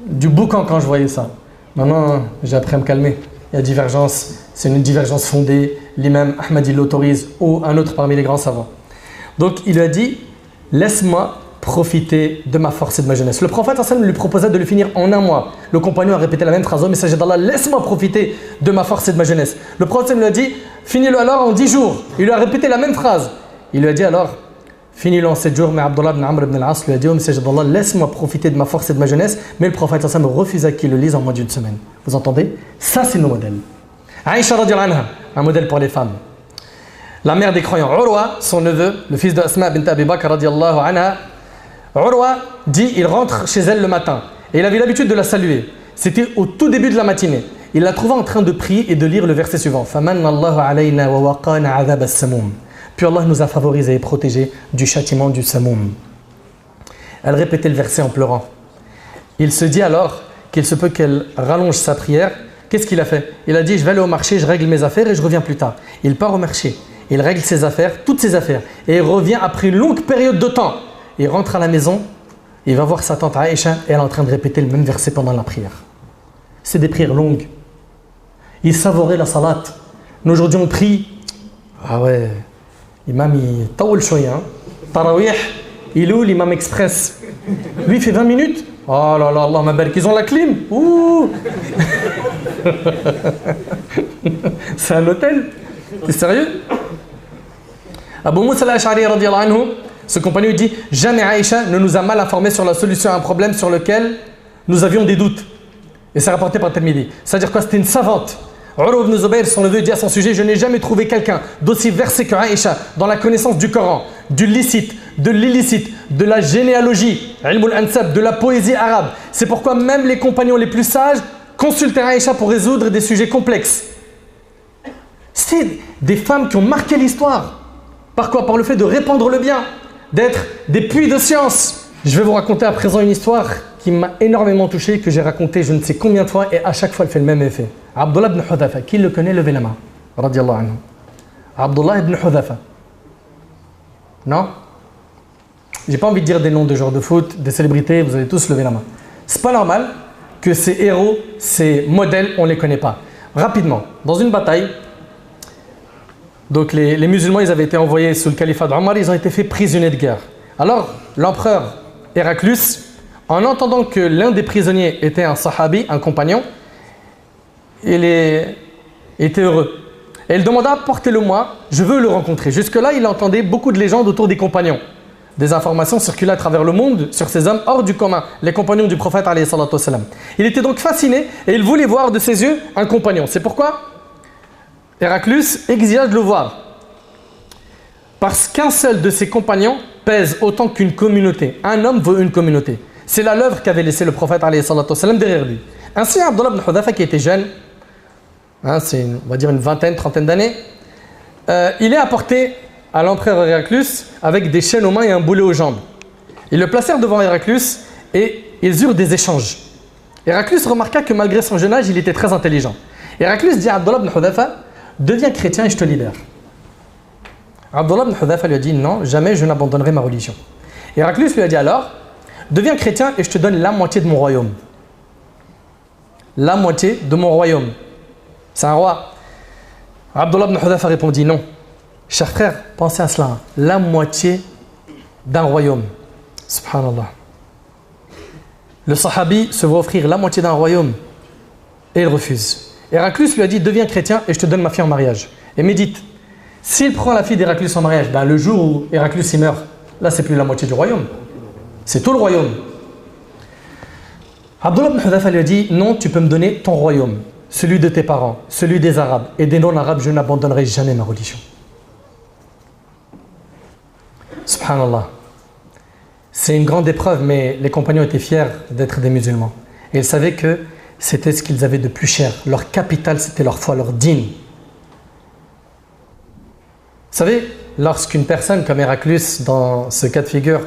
du boucan quand je voyais ça. Maintenant, j'ai appris à me calmer. Il y a divergence, c'est une divergence fondée. L'imam Ahmad il l'autorise ou un autre parmi les grands savants. » Donc il lui a dit « Laisse-moi profiter de ma force et de ma jeunesse. » Le prophète lui proposait de le finir en un mois. Le compagnon a répété la même phrase. « Ô messager d'Allah, laisse-moi profiter de ma force et de ma jeunesse. » Le prophète lui a dit « Finis-le alors en 10 jours. » Il lui a répété la même phrase. Il lui a dit alors « Finis-le en 7 jours. » Mais Abdullah ibn Amr ibn al-As lui a dit « Ô messager d'Allah, laisse-moi profiter de ma force et de ma jeunesse. » Mais le prophète refusa qu'il le lise en moins d'une semaine. Vous entendez? Ça c'est nos modèles. Aïcha radiyallahu anha, un modèle pour les femmes. La mère des croyants, Urwa, son neveu, le fils de Asma bint Abi Bakr radiyallahu anha, Urwa dit il rentre chez elle le matin et il avait l'habitude de la saluer. C'était au tout début de la matinée. Il la trouva en train de prier et de lire le verset suivant. Famanna Allahu alayna wa waqana adhab as-samum. Puis Allah nous a favorisés et protégés du châtiment du samum. Elle répétait le verset en pleurant. Il se dit alors qu'il se peut qu'elle rallonge sa prière. Qu'est-ce qu'il a fait? Il a dit je vais aller au marché, je règle mes affaires et je reviens plus tard. Il part au marché, il règle ses affaires, toutes ses affaires et il revient après une longue période de temps. Il rentre à la maison, il va voir sa tante Aïcha et elle est en train de répéter le même verset pendant la prière. C'est des prières longues. Il savourait la salat. Nous aujourd'hui on prie. Ah ouais, l'imam il taoul choya. Tarawih, il est où l'imam express? Lui il fait 20 minutes. Oh là là, Allah mabarak, ils ont la clim. Ouh. C'est un hôtel. T'es sérieux? Abu Moussa al-Ash'ari radiyallahu anhu, ce compagnon dit « Jamais Aïcha ne nous a mal informés sur la solution à un problème sur lequel nous avions des doutes. » Et c'est rapporté par Tirmidhi. C'est-à-dire quoi? C'était une savante. Urwa ibn Zubayr, son neveu, dit à son sujet « Je n'ai jamais trouvé quelqu'un d'aussi versé que Aïcha dans la connaissance du Coran, du licite, de l'illicite, de la généalogie, ilm al-ansab, de la poésie arabe. C'est pourquoi même les compagnons les plus sages consultaient Aïcha pour résoudre des sujets complexes. » C'est des femmes qui ont marqué l'histoire. Par quoi? Par le fait de répandre le bien, d'être des puits de science. Je vais vous raconter à présent une histoire qui m'a énormément touché, que j'ai raconté je ne sais combien de fois et à chaque fois elle fait le même effet. Abdullah ibn Hudhafa, qui le connaît, levez la main. Radiyallahu anhu. Abdullah ibn Hudhafa. Non? J'ai pas envie de dire des noms de joueurs de foot, des célébrités, vous allez tous lever la main. C'est pas normal que ces héros, ces modèles, on les connaît pas. Rapidement, dans une bataille, donc les musulmans, ils avaient été envoyés sous le califat d'Omar, ils ont été faits prisonniers de guerre. Alors, l'empereur Héraclius, en entendant que l'un des prisonniers était un sahabi, un compagnon, il était heureux. Et il demanda, portez-le moi, je veux le rencontrer. Jusque-là, il entendait beaucoup de légendes autour des compagnons. des informations circulaient à travers le monde sur ces hommes hors du commun, les compagnons du prophète alayhi salatu wassalam. Il était donc fasciné et il voulait voir de ses yeux un compagnon. C'est pourquoi Héraclius exigea de le voir. Parce qu'un seul de ses compagnons pèse autant qu'une communauté. Un homme vaut une communauté. C'est là l'œuvre qu'avait laissé le prophète alayhi salatu wassalam derrière lui. Ainsi, Abdullah ibn Hudhafa qui était jeune, c'est on va dire une vingtaine, trentaine d'années, il est apporté à l'empereur Héraclius avec des chaînes aux mains et un boulet aux jambes. Ils le placèrent devant Héraclius et ils eurent des échanges. Héraclius remarqua que malgré son jeune âge, il était très intelligent. Héraclius dit à Abdullah ibn Hudhafa, deviens chrétien et je te libère. Abdullah ibn Hudhafa lui a dit, non, jamais je n'abandonnerai ma religion. Héraclius lui a dit alors, deviens chrétien et je te donne la moitié de mon royaume. La moitié de mon royaume. C'est un roi. Abdullah ibn Hudhafa répondit, non. Chers frères, pensez à cela. La moitié d'un royaume. Subhanallah. Le sahabi se voit offrir la moitié d'un royaume et il refuse. Héraclius lui a dit, deviens chrétien et je te donne ma fille en mariage. Et médite, s'il prend la fille d'Héraclius en mariage, le jour où Héraclius y meurt, là c'est plus la moitié du royaume. C'est tout le royaume. Abdullah ibn Hudhafa lui a dit, non, tu peux me donner ton royaume, celui de tes parents, celui des Arabes et des non-Arabes, je n'abandonnerai jamais ma religion. Subhanallah. C'est une grande épreuve, mais les compagnons étaient fiers d'être des musulmans. Et ils savaient que c'était ce qu'ils avaient de plus cher. Leur capital, c'était leur foi, leur dîn. Vous savez, lorsqu'une personne comme Héraclius, dans ce cas de figure,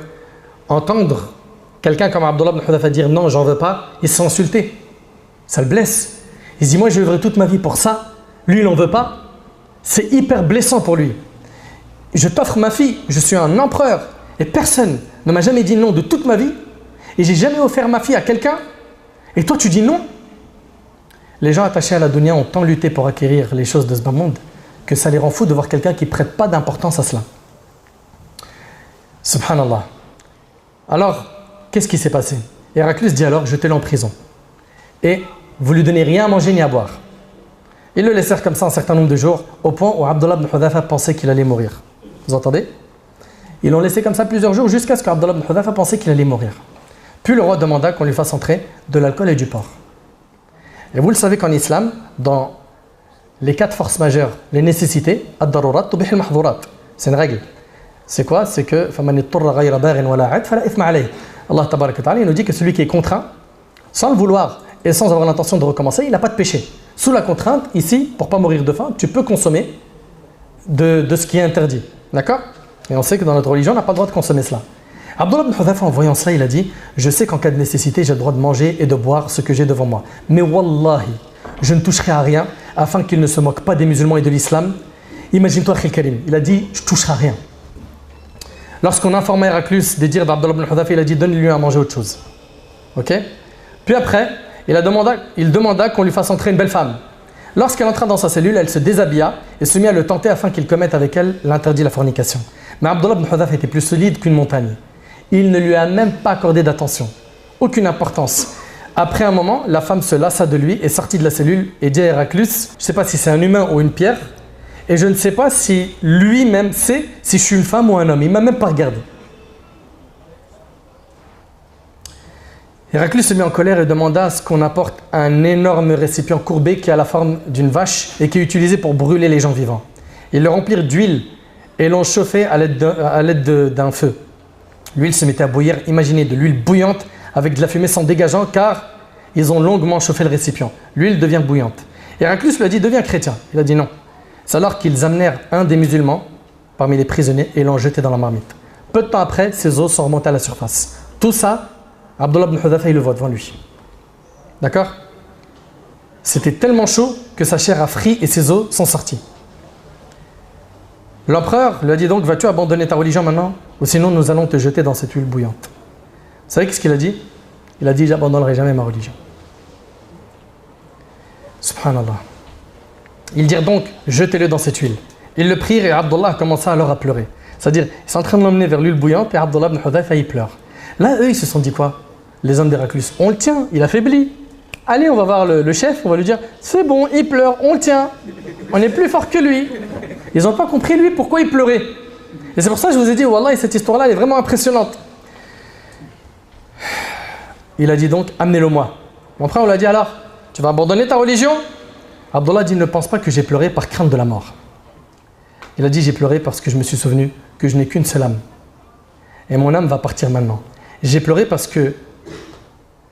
entendre quelqu'un comme Abdullah ibn Hudhafa dire non, j'en veux pas, il se sent insulté. Ça le blesse. Il se dit, moi je vivrai toute ma vie pour ça, lui il n'en veut pas. C'est hyper blessant pour lui. Je t'offre ma fille, je suis un empereur et personne ne m'a jamais dit non de toute ma vie et j'ai jamais offert ma fille à quelqu'un et toi tu dis non. Les gens attachés à la dunya ont tant lutté pour acquérir les choses de ce bas monde que ça les rend fous de voir quelqu'un qui ne prête pas d'importance à cela. Subhanallah. Alors, qu'est-ce qui s'est passé? Héraclius dit alors, jetez-le en prison. Et vous lui donnez rien à manger ni à boire. Ils le laissèrent comme ça un certain nombre de jours, au point où Abdullah ibn Hudhafa pensait qu'il allait mourir. Vous entendez? Ils l'ont laissé comme ça plusieurs jours jusqu'à ce qu'Abdullah ibn Hudhafa pensait qu'il allait mourir. Puis le roi demanda qu'on lui fasse entrer de l'alcool et du porc. Et vous le savez qu'en islam, dans les 4 forces majeures, les nécessités, ad-darurat tubih al-mahdhurat. C'est une règle. C'est quoi? C'est que faman ittarra ghayra baghin wala 'ad fala ithma alayh. Allah tabaraka wa ta'ala, il nous dit que celui qui est contraint, sans le vouloir et sans avoir l'intention de recommencer, il n'a pas de péché. Sous la contrainte, ici, pour ne pas mourir de faim, tu peux consommer de ce qui est interdit. D'accord? Et on sait que dans notre religion, on n'a pas le droit de consommer cela. Abdullah ibn Hudhafa, en voyant cela, il a dit, je sais qu'en cas de nécessité, j'ai le droit de manger et de boire ce que j'ai devant moi. Mais wallahi, je ne toucherai à rien afin qu'il ne se moque pas des musulmans et de l'islam. Imagine-toi, Khil Karim, il a dit, je ne toucherai à rien. Lorsqu'on informa Héraclius des dires d'Abdullah ibn Hudhafa, il a dit, donne-lui à manger autre chose. Ok? Puis après, il demanda qu'on lui fasse entrer une belle femme. Lorsqu'elle entra dans sa cellule, elle se déshabilla et se mit à le tenter afin qu'il commette avec elle l'interdit de la fornication. Mais Abdullah ibn Hudhafa était plus solide qu'une montagne. Il ne lui a même pas accordé d'attention, aucune importance. Après un moment, la femme se lassa de lui et sortit de la cellule et dit à Héraclius, je ne sais pas si c'est un humain ou une pierre, et je ne sais pas si lui-même sait si je suis une femme ou un homme. Il ne m'a même pas regardé. Héraclius se mit en colère et demanda à ce qu'on apporte un énorme récipient courbé qui a la forme d'une vache et qui est utilisé pour brûler les gens vivants. Ils le remplirent d'huile et l'ont chauffé à l'aide d'un feu. L'huile se mettait à bouillir, imaginez de l'huile bouillante avec de la fumée s'en dégageant car ils ont longuement chauffé le récipient. L'huile devient bouillante. Héraclius lui a dit, deviens chrétien. Il a dit non. C'est alors qu'ils amenèrent un des musulmans parmi les prisonniers et l'ont jeté dans la marmite. Peu de temps après, ses os sont remontés à la surface. Tout ça, Abdullah ibn Hudhafa, il le voit devant lui. D'accord? C'était tellement chaud que sa chair a frit et ses os sont sortis. L'empereur lui a dit donc, vas-tu abandonner ta religion maintenant? Ou sinon nous allons te jeter dans cette huile bouillante. Vous savez qu'est-ce qu'il a dit? Il a dit, j'abandonnerai jamais ma religion. Subhanallah. Ils dirent donc, jetez-le dans cette huile. Ils le prirent et Abdullah commença alors à pleurer. C'est-à-dire, ils sont en train de l'emmener vers l'huile bouillante et Abdullah ibn Hudhafa, il pleure. Là, eux, ils se sont dit quoi? Les hommes d'Héraclius, on le tient, il affaiblit. Allez, on va voir le chef, on va lui dire, c'est bon, il pleure, on le tient. On est plus fort que lui. Ils n'ont pas compris, lui, pourquoi il pleurait. Et c'est pour ça que je vous ai dit, wallah, cette histoire-là, elle est vraiment impressionnante. Il a dit donc, amenez-le moi. Mon frère, on l'a dit alors, tu vas abandonner ta religion? Abdullah dit, ne pense pas que j'ai pleuré par crainte de la mort. Il a dit, j'ai pleuré parce que je me suis souvenu que je n'ai qu'une seule âme. Et mon âme va partir maintenant. J'ai pleuré parce que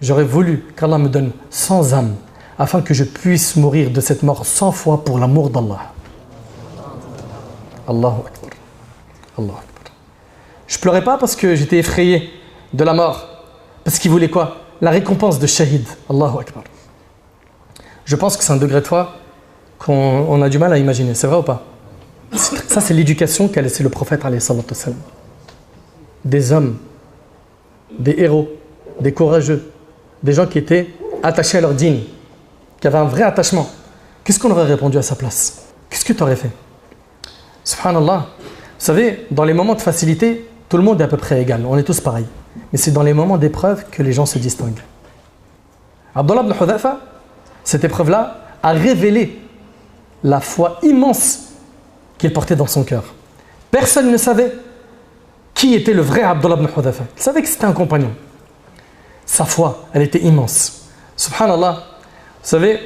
j'aurais voulu qu'Allah me donne 100 âmes afin que je puisse mourir de cette mort 100 fois pour l'amour d'Allah. Allahu Akbar. Allahu Akbar. Je pleurais pas parce que j'étais effrayé de la mort. Parce qu'il voulait quoi? La récompense de shahid. Allahu Akbar. Je pense que c'est un degré de foi qu'on a du mal à imaginer. C'est vrai ou pas? Ça, c'est l'éducation qu'a laissé le prophète alayhi salatu wassalam. Des hommes, des héros, des courageux, des gens qui étaient attachés à leur dîne, qui avaient un vrai attachement. Qu'est-ce qu'on aurait répondu à sa place? Qu'est-ce que tu aurais fait? Subhanallah. Vous savez, dans les moments de facilité, tout le monde est à peu près égal. On est tous pareils. Mais c'est dans les moments d'épreuve que les gens se distinguent. Abdullah ibn Hudhafa, cette épreuve-là, a révélé la foi immense qu'il portait dans son cœur. Personne ne savait qui était le vrai Abdullah ibn Hudhafa. Il savait que c'était un compagnon. Sa foi, elle était immense. Subhanallah. Vous savez,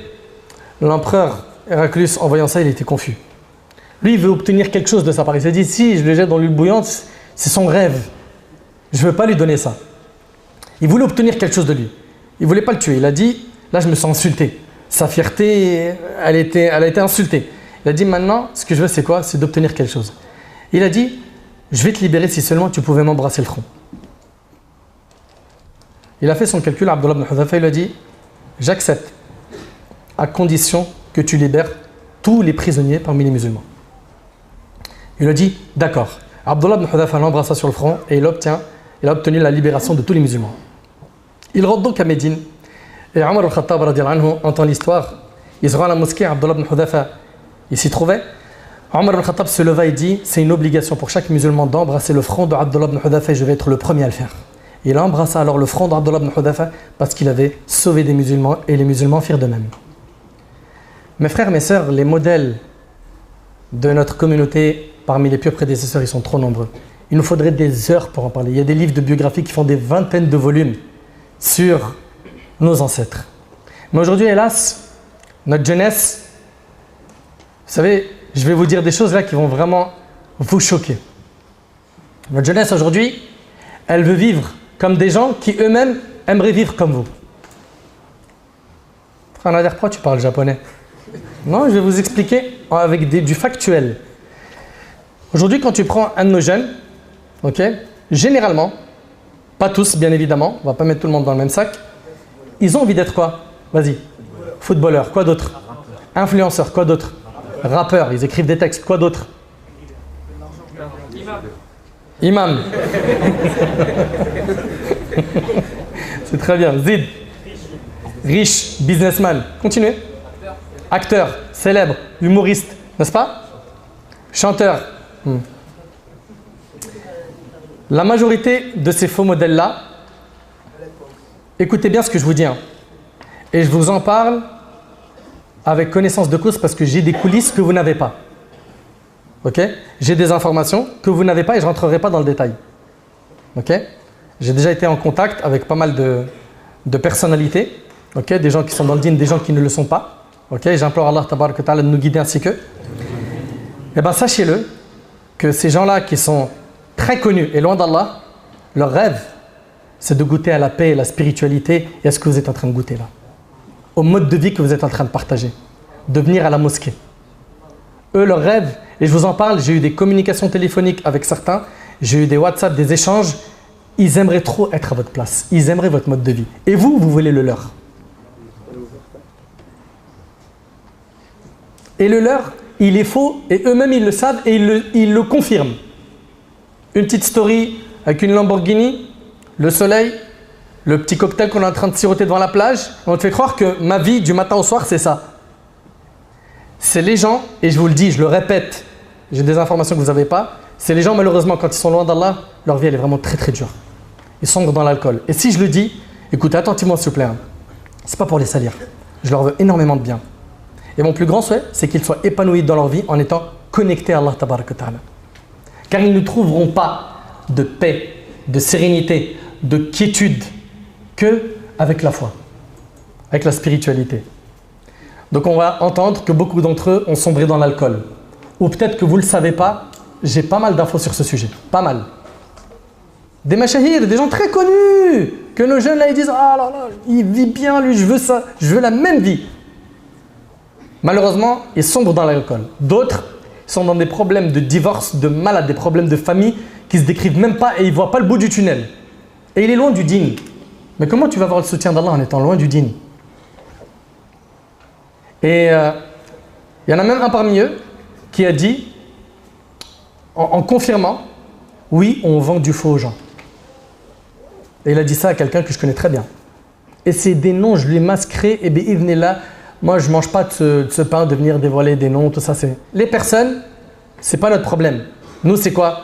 l'empereur Héraclius, en voyant ça, il était confus. Lui, il veut obtenir quelque chose de sa part. Il s'est dit, si je le jette dans l'huile bouillante, c'est son rêve. Je ne veux pas lui donner ça. Il voulait obtenir quelque chose de lui. Il ne voulait pas le tuer. Il a dit, là, je me sens insulté. Sa fierté, elle a été insultée. Il a dit, maintenant, ce que je veux, c'est quoi? C'est d'obtenir quelque chose. Il a dit, je vais te libérer si seulement tu pouvais m'embrasser le front. Il a fait son calcul, Abdullah ibn Hudhafa, il a dit, j'accepte, à condition que tu libères tous les prisonniers parmi les musulmans. Il a dit, d'accord. Abdullah ibn Hudhafa l'embrassa sur le front et il a obtenu la libération de tous les musulmans. Il rentre donc à Médine et Omar al-Khattab radiyallahu anhu entend l'histoire. Il se rend à la mosquée, Abdullah ibn Hudhafa, il s'y trouvait. Omar al-Khattab se leva et dit, c'est une obligation pour chaque musulman d'embrasser le front de Abdullah ibn Hudhafa et je vais être le premier à le faire. Il embrassa alors le front d'Abdullah ibn Hudhafa parce qu'il avait sauvé des musulmans et les musulmans firent de même. Mes frères, mes sœurs, les modèles de notre communauté parmi les pieux prédécesseurs, ils sont trop nombreux. Il nous faudrait des heures pour en parler. Il y a des livres de biographie qui font des vingtaines de volumes sur nos ancêtres. Mais aujourd'hui, hélas, notre jeunesse, vous savez, je vais vous dire des choses là qui vont vraiment vous choquer. Notre jeunesse aujourd'hui, elle veut vivre comme des gens qui eux-mêmes aimeraient vivre comme vous. Frère Nader, pourquoi tu parles japonais? Non, je vais vous expliquer avec du factuel. Aujourd'hui, quand tu prends un de nos jeunes, généralement, pas tous bien évidemment, on va pas mettre tout le monde dans le même sac, ils ont envie d'être quoi? Vas-y. Footballeur, quoi d'autre? Influenceur, quoi d'autre? Rappeur, ils écrivent des textes, quoi d'autre? Imam. C'est très bien. Zid. Riche, businessman. Continuez. Acteur, célèbre, humoriste, n'est-ce pas? Chanteur. La majorité de ces faux modèles-là, écoutez bien ce que je vous dis, hein, et je vous en parle avec connaissance de cause parce que j'ai des coulisses que vous n'avez pas. Ok? J'ai des informations que vous n'avez pas et je ne rentrerai pas dans le détail. Ok? J'ai déjà été en contact avec pas mal de personnalités, okay? Des gens qui sont dans le dîn, des gens qui ne le sont pas. Okay? J'implore Allah tabaraka ta'ala de nous guider ainsi qu'eux. Eh bien, sachez-le que ces gens-là qui sont très connus et loin d'Allah, leur rêve, c'est de goûter à la paix, la spiritualité et à ce que vous êtes en train de goûter là. Au mode de vie que vous êtes en train de partager. De venir à la mosquée. Eux, leur rêve, et je vous en parle, j'ai eu des communications téléphoniques avec certains, j'ai eu des WhatsApp, des échanges, ils aimeraient trop être à votre place. Ils aimeraient votre mode de vie. Et vous, vous voulez le leur. Et le leur, il est faux, et eux-mêmes, ils le savent, et ils le confirment. Une petite story avec une Lamborghini, le soleil, le petit cocktail qu'on est en train de siroter devant la plage, on te fait croire que ma vie, du matin au soir, c'est ça. C'est les gens, et je vous le dis, je le répète, j'ai des informations que vous n'avez pas, c'est les gens, malheureusement, quand ils sont loin d'Allah, leur vie, elle est vraiment très très dure. Ils sombrent dans l'alcool. Et si je le dis, écoutez attentivement s'il vous plaît, hein. C'est pas pour les salir. Je leur veux énormément de bien. Et mon plus grand souhait, c'est qu'ils soient épanouis dans leur vie en étant connectés à Allah tabaraka ta'ala. Car ils ne trouveront pas de paix, de sérénité, de quiétude qu'avec la foi, avec la spiritualité. Donc on va entendre que beaucoup d'entre eux ont sombré dans l'alcool. Ou peut-être que vous ne le savez pas, j'ai pas mal d'infos sur ce sujet, pas mal. Des mashahir, des gens très connus, que nos jeunes là ils disent « Ah là là, il vit bien lui, je veux ça, je veux la même vie ». Malheureusement, ils sombrent dans l'alcool. D'autres sont dans des problèmes de divorce, de malades, des problèmes de famille qui ne se décrivent même pas et ils ne voient pas le bout du tunnel. Et il est loin du dîn. Mais comment tu vas avoir le soutien d'Allah en étant loin du dîn? Et il y en a même un parmi eux qui a dit, en confirmant, oui, on vend du faux aux gens. Et il a dit ça à quelqu'un que je connais très bien. Et c'est des noms, je lui ai masqué, et bi'idhnillah, moi je ne mange pas de ce pain, de venir dévoiler des noms, tout ça. Les personnes, ce n'est pas notre problème. Nous, c'est quoi?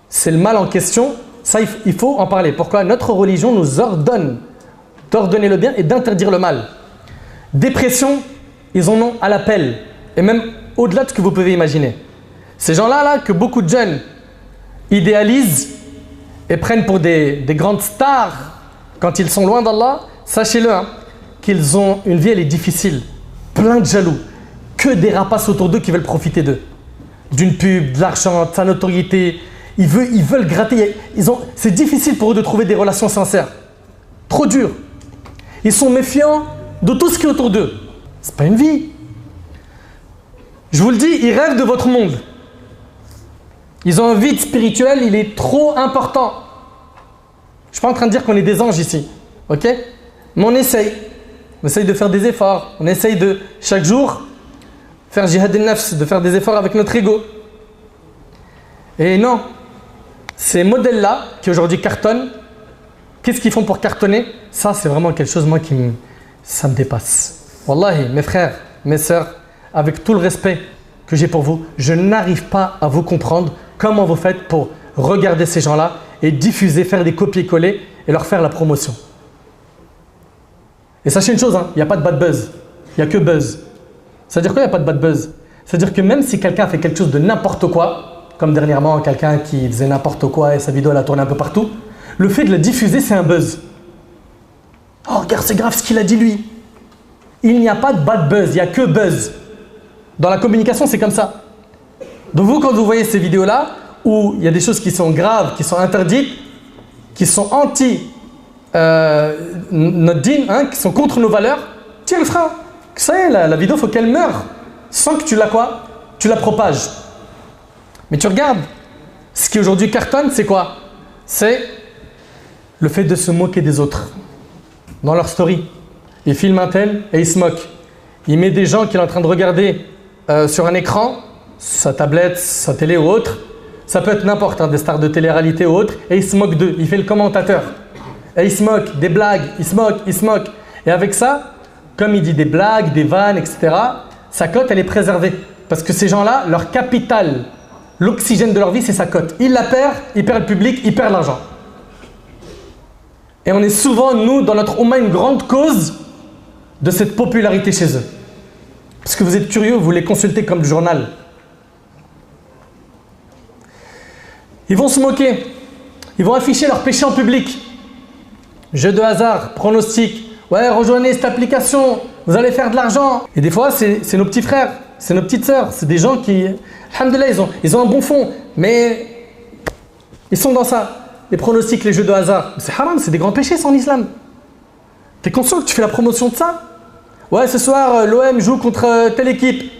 C'est le mal en question, ça il faut en parler. Pourquoi? Notre religion nous ordonne d'ordonner le bien et d'interdire le mal. Dépression, ils en ont à l'appel, et même au-delà de ce que vous pouvez imaginer. Ces gens-là, que beaucoup de jeunes idéalisent et prennent pour des grandes stars quand ils sont loin d'Allah, sachez-le, qu'ils ont une vie, elle est difficile, plein de jaloux, que des rapaces autour d'eux qui veulent profiter d'eux. D'une pub, de l'argent, de sa notoriété, ils veulent gratter, c'est difficile pour eux de trouver des relations sincères, trop dur. Ils sont méfiants de tout ce qui est autour d'eux. C'est pas une vie. Je vous le dis, ils rêvent de votre monde. Ils ont un vide spirituel, il est trop important. Je ne suis pas en train de dire qu'on est des anges ici, ok? Mais on essaye de faire des efforts, on essaye de, chaque jour, faire jihad al-nafs, de faire des efforts avec notre ego. Et non, ces modèles-là, qui aujourd'hui cartonnent, qu'est-ce qu'ils font pour cartonner? Ça, c'est vraiment quelque chose, moi, ça me dépasse. Wallahi, mes frères, mes sœurs, avec tout le respect que j'ai pour vous, je n'arrive pas à vous comprendre comment vous faites pour regarder ces gens-là et diffuser, faire des copier-coller et leur faire la promotion. Et sachez une chose, il n'y a pas de bad buzz, il n'y a que buzz. C'est-à-dire quoi, il n'y a pas de bad buzz? C'est-à-dire que même si quelqu'un fait quelque chose de n'importe quoi, comme dernièrement quelqu'un qui faisait n'importe quoi et sa vidéo elle a tourné un peu partout, le fait de la diffuser, c'est un buzz. Oh, regarde, c'est grave ce qu'il a dit lui. Il n'y a pas de bad buzz, il n'y a que buzz. Dans la communication, c'est comme ça. Donc vous, quand vous voyez ces vidéos-là, où il y a des choses qui sont graves, qui sont interdites, qui sont anti notre dîn, qui sont contre nos valeurs, tiens le frein. Ça y est, la vidéo, il faut qu'elle meure. Sans que tu la quoi? Tu la propages. Mais tu regardes, ce qui aujourd'hui cartonne, c'est quoi? C'est le fait de se moquer des autres. Dans leur story. Il filme un tel et il se moque. Il met des gens qu'il est en train de regarder sur un écran, sa tablette, sa télé ou autre. Ça peut être n'importe, des stars de télé-réalité ou autre. Et il se moque d'eux. Il fait le commentateur. Et il se moque, des blagues, il se moque. Et avec ça, comme il dit des blagues, des vannes, etc., sa cote, elle est préservée. Parce que ces gens-là, leur capital, l'oxygène de leur vie, c'est sa cote. Il la perd, il perd le public, il perd l'argent. Et on est souvent, nous, dans notre Oumma, une grande cause de cette popularité chez eux. Parce que vous êtes curieux, vous les consultez comme le journal. Ils vont se moquer. Ils vont afficher leurs péchés en public. Jeu de hasard, pronostic. Ouais, rejoignez cette application, vous allez faire de l'argent. Et des fois, c'est nos petits frères, c'est nos petites sœurs. C'est des gens qui, alhamdoulilah, ils ont un bon fond. Mais ils sont dans ça. Les pronostics, les jeux de hasard. C'est haram, c'est des grands péchés, ça, en islam. T'es conscient que tu fais la promotion de ça? Ouais, ce soir, l'OM joue contre telle équipe.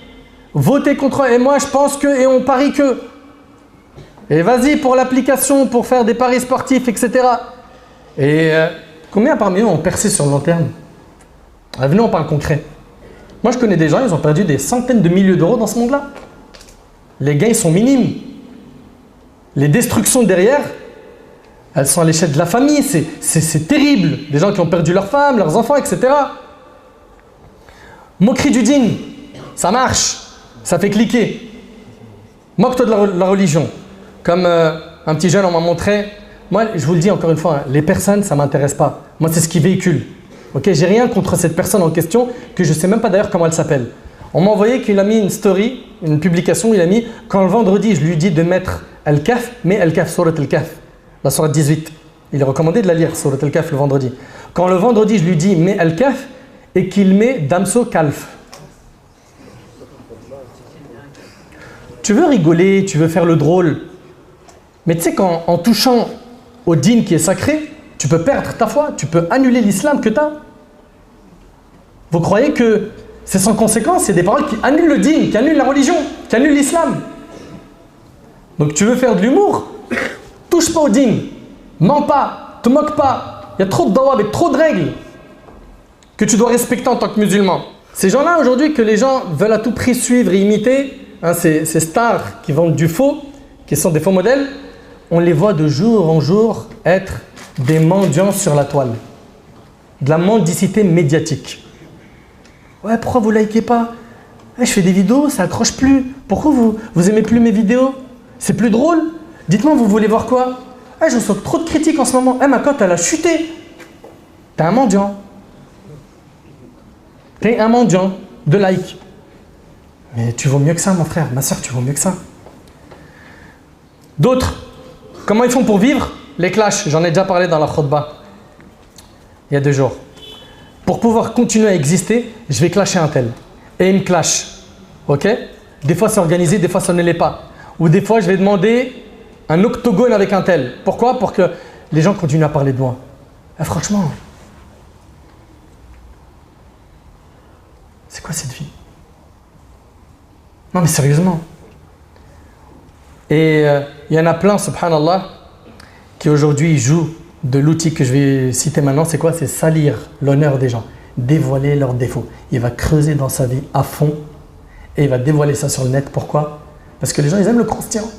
Votez contre eux. Et moi, je pense que, et on parie que. Et vas-y pour l'application, pour faire des paris sportifs, etc. Et combien parmi eux ont percé sur le long terme? Venez, on parle concret. Moi, je connais des gens, ils ont perdu des centaines de milliers d'euros dans ce monde-là. Les gains sont minimes. Les destructions derrière, elles sont à l'échelle de la famille. C'est terrible. Des gens qui ont perdu leurs femmes, leurs enfants, etc. Moquerie du dîn, ça marche, ça fait cliquer. Moque-toi de la religion. Comme un petit jeune, on m'a montré. Moi, je vous le dis encore une fois, les personnes, ça ne m'intéresse pas. Moi, c'est ce qu'ils véhiculent. Ok, j'ai rien contre cette personne en question, que je ne sais même pas d'ailleurs comment elle s'appelle. On m'a envoyé qu'il a mis une story, une publication, il a mis quand le vendredi, je lui dis de mettre Al-Kahf, mais Al-Kahf, Surat Al-Kahf, la Surat 18. Il est recommandé de la lire, Surat Al-Kahf, le vendredi. Quand le vendredi, je lui dis mets Al-Kahf et qu'il met Damso Kalf. Tu veux rigoler, tu veux faire le drôle. Mais tu sais qu'en touchant au dîn qui est sacré, tu peux perdre ta foi, tu peux annuler l'islam que tu as. Vous croyez que c'est sans conséquence? C'est des paroles qui annulent le dîn, qui annulent la religion, qui annulent l'islam. Donc tu veux faire de l'humour? Touche pas au dîn, mens pas, te moque pas. Il y a trop de dawab et trop de règles que tu dois respecter en tant que musulman. Ces gens-là aujourd'hui que les gens veulent à tout prix suivre et imiter, hein, ces stars qui vendent du faux, qui sont des faux modèles, on les voit de jour en jour être des mendiants sur la toile. De la mendicité médiatique. Ouais, pourquoi vous likez pas? Ouais, je fais des vidéos, ça accroche plus. Pourquoi vous aimez plus mes vidéos? C'est plus drôle? Dites-moi, vous voulez voir quoi? Ouais, je reçois trop de critiques en ce moment. Ma cote, elle a chuté. T'es un mendiant. T'es un mendiant de like. Mais tu vaux mieux que ça, mon frère. Ma soeur, tu vaux mieux que ça. D'autres, comment ils font pour vivre? Les clashs, j'en ai déjà parlé dans la khutbah il y a 2 jours. Pour pouvoir continuer à exister, je vais clasher un tel. Et il me clash. Ok? Des fois c'est organisé, des fois ça ne l'est pas. Ou des fois je vais demander un octogone avec un tel. Pourquoi? Pour que les gens continuent à parler de moi. Franchement, c'est quoi cette vie? Non mais sérieusement. Et il y en a plein, subhanallah, qui aujourd'hui jouent de l'outil que je vais citer maintenant. C'est quoi? C'est salir l'honneur des gens, dévoiler leurs défauts. Il va creuser dans sa vie à fond et il va dévoiler ça sur le net. Pourquoi? Parce que les gens, ils aiment le croustillant.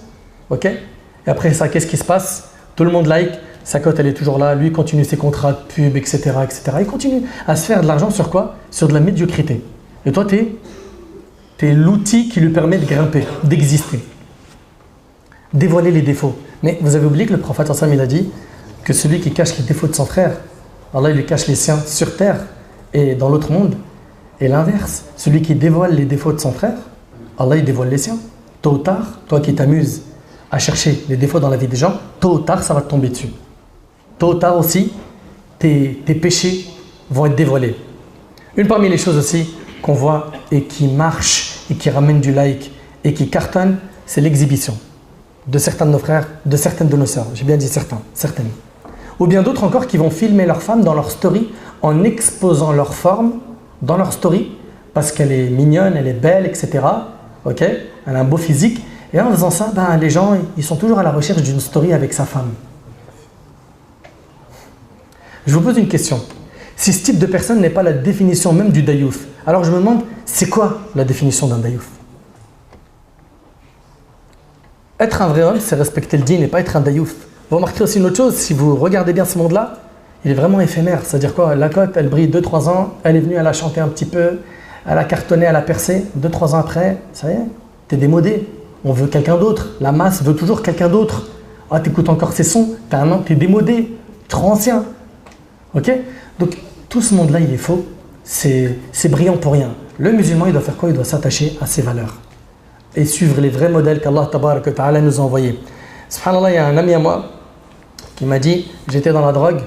Ok? Et après ça, qu'est-ce qui se passe? Tout le monde like, sa cote elle est toujours là, lui continue ses contrats de pub, etc., etc. Il continue à se faire de l'argent sur quoi? Sur de la médiocrité. Et toi, t'es l'outil qui lui permet de grimper, d'exister. Dévoiler les défauts. Mais vous avez oublié que le prophète il a dit que celui qui cache les défauts de son frère, Allah il lui cache les siens sur terre et dans l'autre monde. Et l'inverse, celui qui dévoile les défauts de son frère, Allah il dévoile les siens. Tôt ou tard, toi qui t'amuses à chercher les défauts dans la vie des gens, tôt ou tard ça va te tomber dessus. Tôt ou tard aussi, tes péchés vont être dévoilés. Une parmi les choses aussi qu'on voit et qui marche et qui ramène du like et qui cartonne, c'est l'exhibition de certains de nos frères, de certaines de nos sœurs. J'ai bien dit certains, certaines. Ou bien d'autres encore qui vont filmer leur femme dans leur story en exposant leur forme dans leur story parce qu'elle est mignonne, elle est belle, etc. Ok? Elle a un beau physique. Et en faisant ça, les gens ils sont toujours à la recherche d'une story avec sa femme. Je vous pose une question. Si ce type de personne n'est pas la définition même du dayouf, alors je me demande, c'est quoi la définition d'un dayouf? Être un vrai homme, c'est respecter le dîn et pas être un dayouf. Vous remarquerez aussi une autre chose, si vous regardez bien ce monde-là, il est vraiment éphémère. C'est-à-dire quoi? La cote, elle brille 2-3 ans, elle est venue, elle a chanté un petit peu, elle a cartonné, elle a percé. 2-3 ans après, ça y est, t'es démodé. On veut quelqu'un d'autre. La masse veut toujours quelqu'un d'autre. Ah, t'écoutes encore ces sons, t'es démodé, trop ancien. Ok? Donc, tout ce monde-là, il est faux. C'est brillant pour rien. Le musulman, il doit faire quoi? Il doit s'attacher à ses valeurs et suivre les vrais modèles qu'Allah Tabarak wa Ta'ala nous a envoyés. Subhanallah, il y a un ami à moi qui m'a dit, j'étais dans la drogue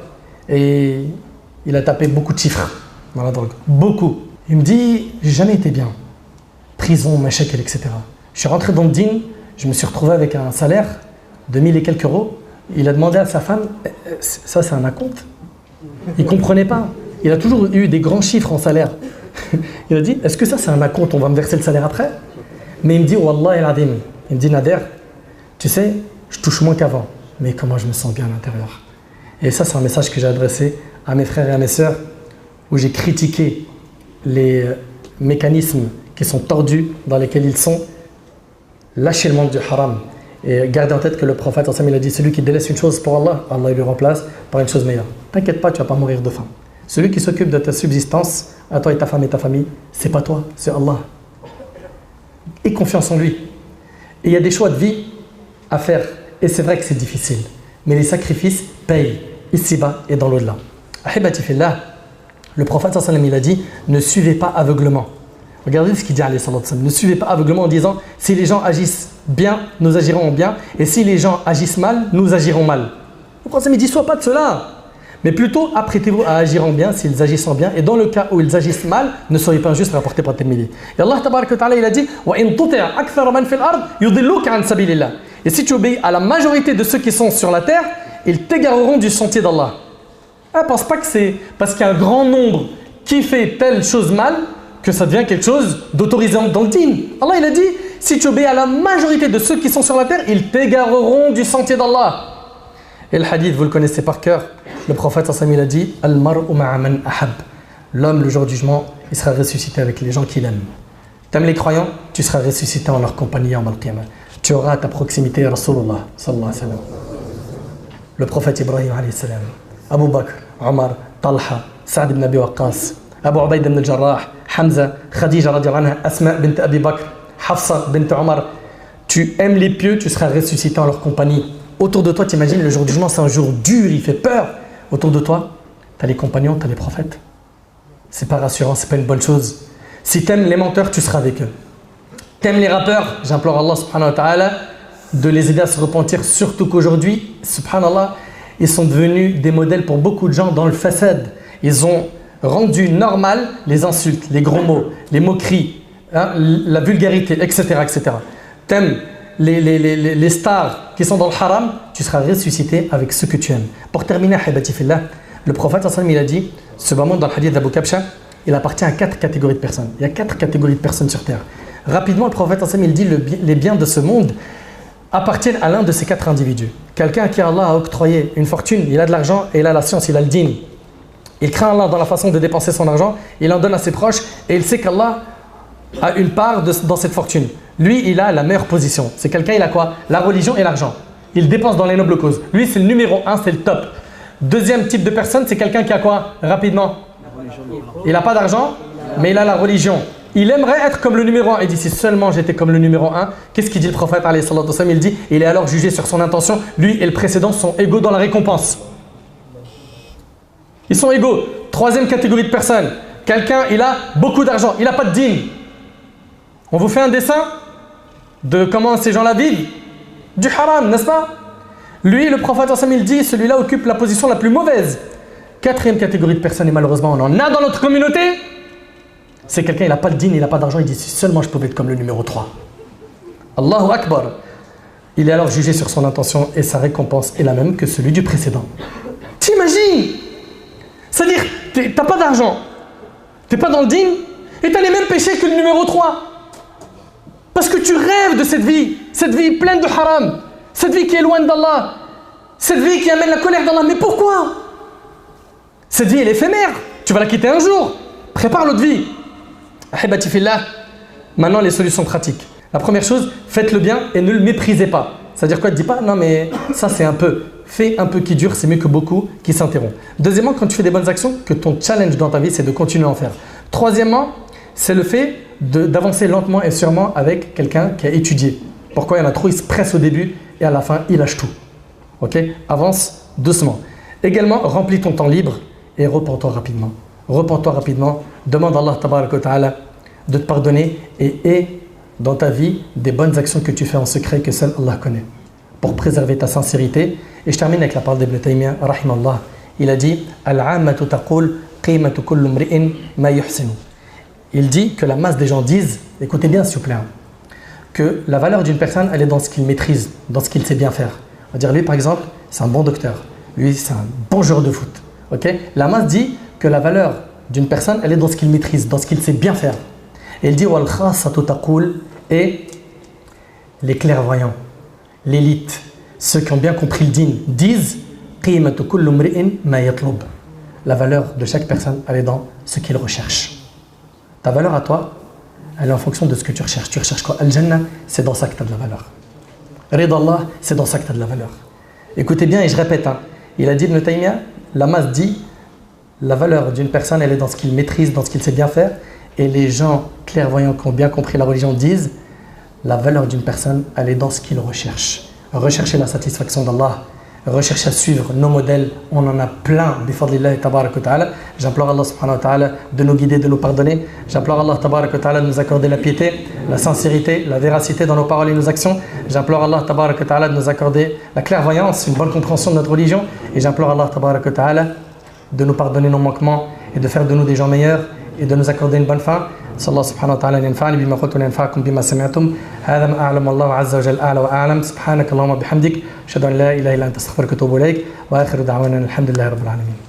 et il a tapé beaucoup de chiffres dans la drogue. Beaucoup. Il me dit, j'ai jamais été bien. Prison, machak, etc. Je suis rentré dans le dîn, je me suis retrouvé avec un salaire de 1000 et quelques euros. Il a demandé à sa femme, ça c'est un acompte? Il ne comprenait pas. Il a toujours eu des grands chiffres en salaire. Il a dit, est-ce que ça c'est un acompte? On va me verser le salaire après? Mais il me dit, Wallah el Adim, il me dit, Nader, tu sais, je touche moins qu'avant, mais comment je me sens bien à l'intérieur. Et ça, c'est un message que j'ai adressé à mes frères et à mes sœurs, où j'ai critiqué les mécanismes qui sont tordus, dans lesquels ils sont. Lâchez le monde du haram. Et gardez en tête que le prophète, il a dit, celui qui délaisse une chose pour Allah, Allah lui remplace par une chose meilleure. T'inquiète pas, tu ne vas pas mourir de faim. Celui qui s'occupe de ta subsistance, à toi et ta femme et ta famille, c'est pas toi, c'est Allah. Aie confiance en lui. Et il y a des choix de vie à faire. Et c'est vrai que c'est difficile. Mais les sacrifices payent, ici-bas et dans l'au-delà. Ahibati fillah, le prophète il a dit, ne suivez pas aveuglement. Regardez ce qu'il dit alayhi salatu wassalam. Ne suivez pas aveuglement en disant si les gens agissent bien, nous agirons bien, et si les gens agissent mal, nous agirons mal. Le prophète dit soit pas de cela, mais plutôt apprêtez-vous à agir en bien s'ils agissent en bien, et dans le cas où ils agissent mal, ne soyez pas injustes, rapporté par Tirmidhi. Et Allah tabaraka wa ta'ala, il a dit wa in tuti' akthara man fil ard yudilluka an sabilillah. Et si tu obéis à la majorité de ceux qui sont sur la terre, ils t'égareront du sentier d'Allah. Ne pense pas que c'est parce qu'il y a un grand nombre qui fait telle chose mal que ça devient quelque chose d'autorisé dans le dîn. Allah il a dit, si tu obéis à la majorité de ceux qui sont sur la terre, ils t'égareront du sentier d'Allah. Et le hadith, vous le connaissez par cœur, le prophète sallallahu alayhi wa sallam il a dit « Al-mar'u ma'a man ahab » L'homme, le jour du jugement, il sera ressuscité avec les gens qu'il aime. T'aimes les croyants, tu seras ressuscité en leur compagnie en al-qiyamah. Tu auras à ta proximité Rasulullah sallallahu alayhi wa sallam. Le prophète Ibrahim alayhi salam, Abu Bakr, Omar, Talha, Saad ibn Abi Waqqas, Abu Ubayd ibn al-Jarrah, Hamza, Khadija radiallahu anha, Asma bint Abi Bakr, Hafsa bint Omar. Tu aimes les pieux, tu seras ressuscité en leur compagnie. Autour de toi, t'imagines, le jour du jugement, c'est un jour dur, il fait peur. Autour de toi, tu as les compagnons, tu as les prophètes. C'est pas rassurant, c'est pas une bonne chose. Si tu aimes les menteurs, tu seras avec eux. Tu aimes les rappeurs, j'implore Allah subhanahu wa ta'ala de les aider à se repentir, surtout qu'aujourd'hui, subhanallah, ils sont devenus des modèles pour beaucoup de gens dans le fasad. Ils ont rendu normal les insultes, les gros mots, les moqueries, hein, la vulgarité, etc. etc. T'aimes les stars qui sont dans le haram, tu seras ressuscité avec ceux que tu aimes. Pour terminer, Hibati Fillah, le prophète il a dit, ce moment dans le hadith d'Abu Kabsha, il appartient à 4 catégories de personnes. Il y a 4 catégories de personnes sur terre. Rapidement, le prophète il dit les biens de ce monde appartiennent à l'un de ces 4 individus. Quelqu'un à qui Allah a octroyé une fortune, il a de l'argent et il a la science, il a le dîn. Il craint Allah dans la façon de dépenser son argent, il en donne à ses proches et il sait qu'Allah a une part dans cette fortune. Lui, il a la meilleure position. C'est quelqu'un, il a quoi? La religion et l'argent. Il dépense dans les nobles causes. Lui, c'est le numéro 1, c'est le top. Deuxième type de personne, c'est quelqu'un qui a quoi? Rapidement. Il n'a pas d'argent, mais il a la religion. Il aimerait être comme le numéro 1. Il dit, si seulement j'étais comme le numéro 1, qu'est-ce qu'il dit le prophète alayhi salatu wassalam? Il dit, il est alors jugé sur son intention. Lui et le précédent sont égaux dans la récompense. Ils sont égaux. Troisième catégorie de personnes. Quelqu'un, il a beaucoup d'argent, il n'a pas de dîn. On vous fait un dessin de comment ces gens-là vivent? Du haram, n'est-ce pas? Lui, le prophète il dit, celui-là occupe la position la plus mauvaise. Quatrième catégorie de personnes, et malheureusement on en a dans notre communauté, c'est quelqu'un, il n'a pas de dîn, il n'a pas d'argent, il dit si seulement je pouvais être comme le numéro 3. Allahu Akbar. Il est alors jugé sur son intention et sa récompense est la même que celui du précédent. T'imagines? C'est-à-dire, t'as pas d'argent, t'es pas dans le dîn et t'as les mêmes péchés que le numéro 3. Parce que tu rêves de cette vie pleine de haram, cette vie qui est loin d'Allah, cette vie qui amène la colère d'Allah. Mais pourquoi? Cette vie elle est éphémère, tu vas la quitter un jour. Prépare l'autre vie. Ahibati fillah, maintenant les solutions pratiques. La première chose, faites le bien et ne le méprisez pas. C'est-à-dire quoi? Ne dis pas, non mais ça c'est un peu. Fais un peu qui dure, c'est mieux que beaucoup qui s'interrompent. Deuxièmement, quand tu fais des bonnes actions, que ton challenge dans ta vie c'est de continuer à en faire. Troisièmement, c'est le fait d'avancer lentement et sûrement avec quelqu'un qui a étudié. Pourquoi il y en a trop, il se presse au début et à la fin il lâche tout. Ok? Avance doucement. Également, remplis ton temps libre et repens-toi rapidement. Repens-toi rapidement, demande à Allah tabaraka wa ta'ala de te pardonner et aie dans ta vie des bonnes actions que tu fais en secret que seul Allah connaît pour préserver ta sincérité. Et je termine avec la parole d'Ibn Taymiyyah rahimallah. Il a dit Al-'ammatu taqul qimatu kullu mri'in ma yuhsinu. Il dit que la masse des gens disent, écoutez bien s'il vous plaît, que la valeur d'une personne elle est dans ce qu'il maîtrise, dans ce qu'il sait bien faire. On va dire lui par exemple, c'est un bon docteur, lui c'est un bon joueur de foot. Okay? La masse dit que la valeur d'une personne elle est dans ce qu'il maîtrise, dans ce qu'il sait bien faire. Et il dit wal khassatu taqul, et les clairvoyants, l'élite, ceux qui ont bien compris le dîn, disent qimatu kullu mri'in ma yatlub. La valeur de chaque personne elle est dans ce qu'il recherche. Ta valeur à toi, elle est en fonction de ce que tu recherches. Tu recherches quoi? Al-Jannah, c'est dans ça que tu as de la valeur. Rid Allah, c'est dans ça que tu as de la valeur. Écoutez bien et je répète, il a dit Ibn Taymiyyah, la masse dit, la valeur d'une personne, elle est dans ce qu'il maîtrise, dans ce qu'il sait bien faire. Et les gens clairvoyants qui ont bien compris la religion disent, la valeur d'une personne, elle est dans ce qu'il recherche. Recherchez la satisfaction d'Allah, recherche à suivre nos modèles. On en a plein, bifadlillahi tabarak wa ta'ala. J'implore Allah subhanahu wa ta'ala de nous guider, de nous pardonner. J'implore Allah tabarak wa ta'ala de nous accorder la piété, la sincérité, la véracité dans nos paroles et nos actions. J'implore Allah tabarak wa ta'ala de nous accorder la clairvoyance, une bonne compréhension de notre religion. Et j'implore Allah tabarak wa ta'ala de nous pardonner nos manquements et de faire de nous des gens meilleurs et de nous accorder une bonne fin. صلى الله سبحانه وتعالى أن ينفعني بما قلت وينفعكم بما سمعتم هذا ما أعلم والله عز وجل أعلى وأعلم سبحانك اللهم وبحمدك أشهد أن لا إله إلا أنت أستغفرك وأتوب إليك وآخر دعوانا الحمد لله رب العالمين.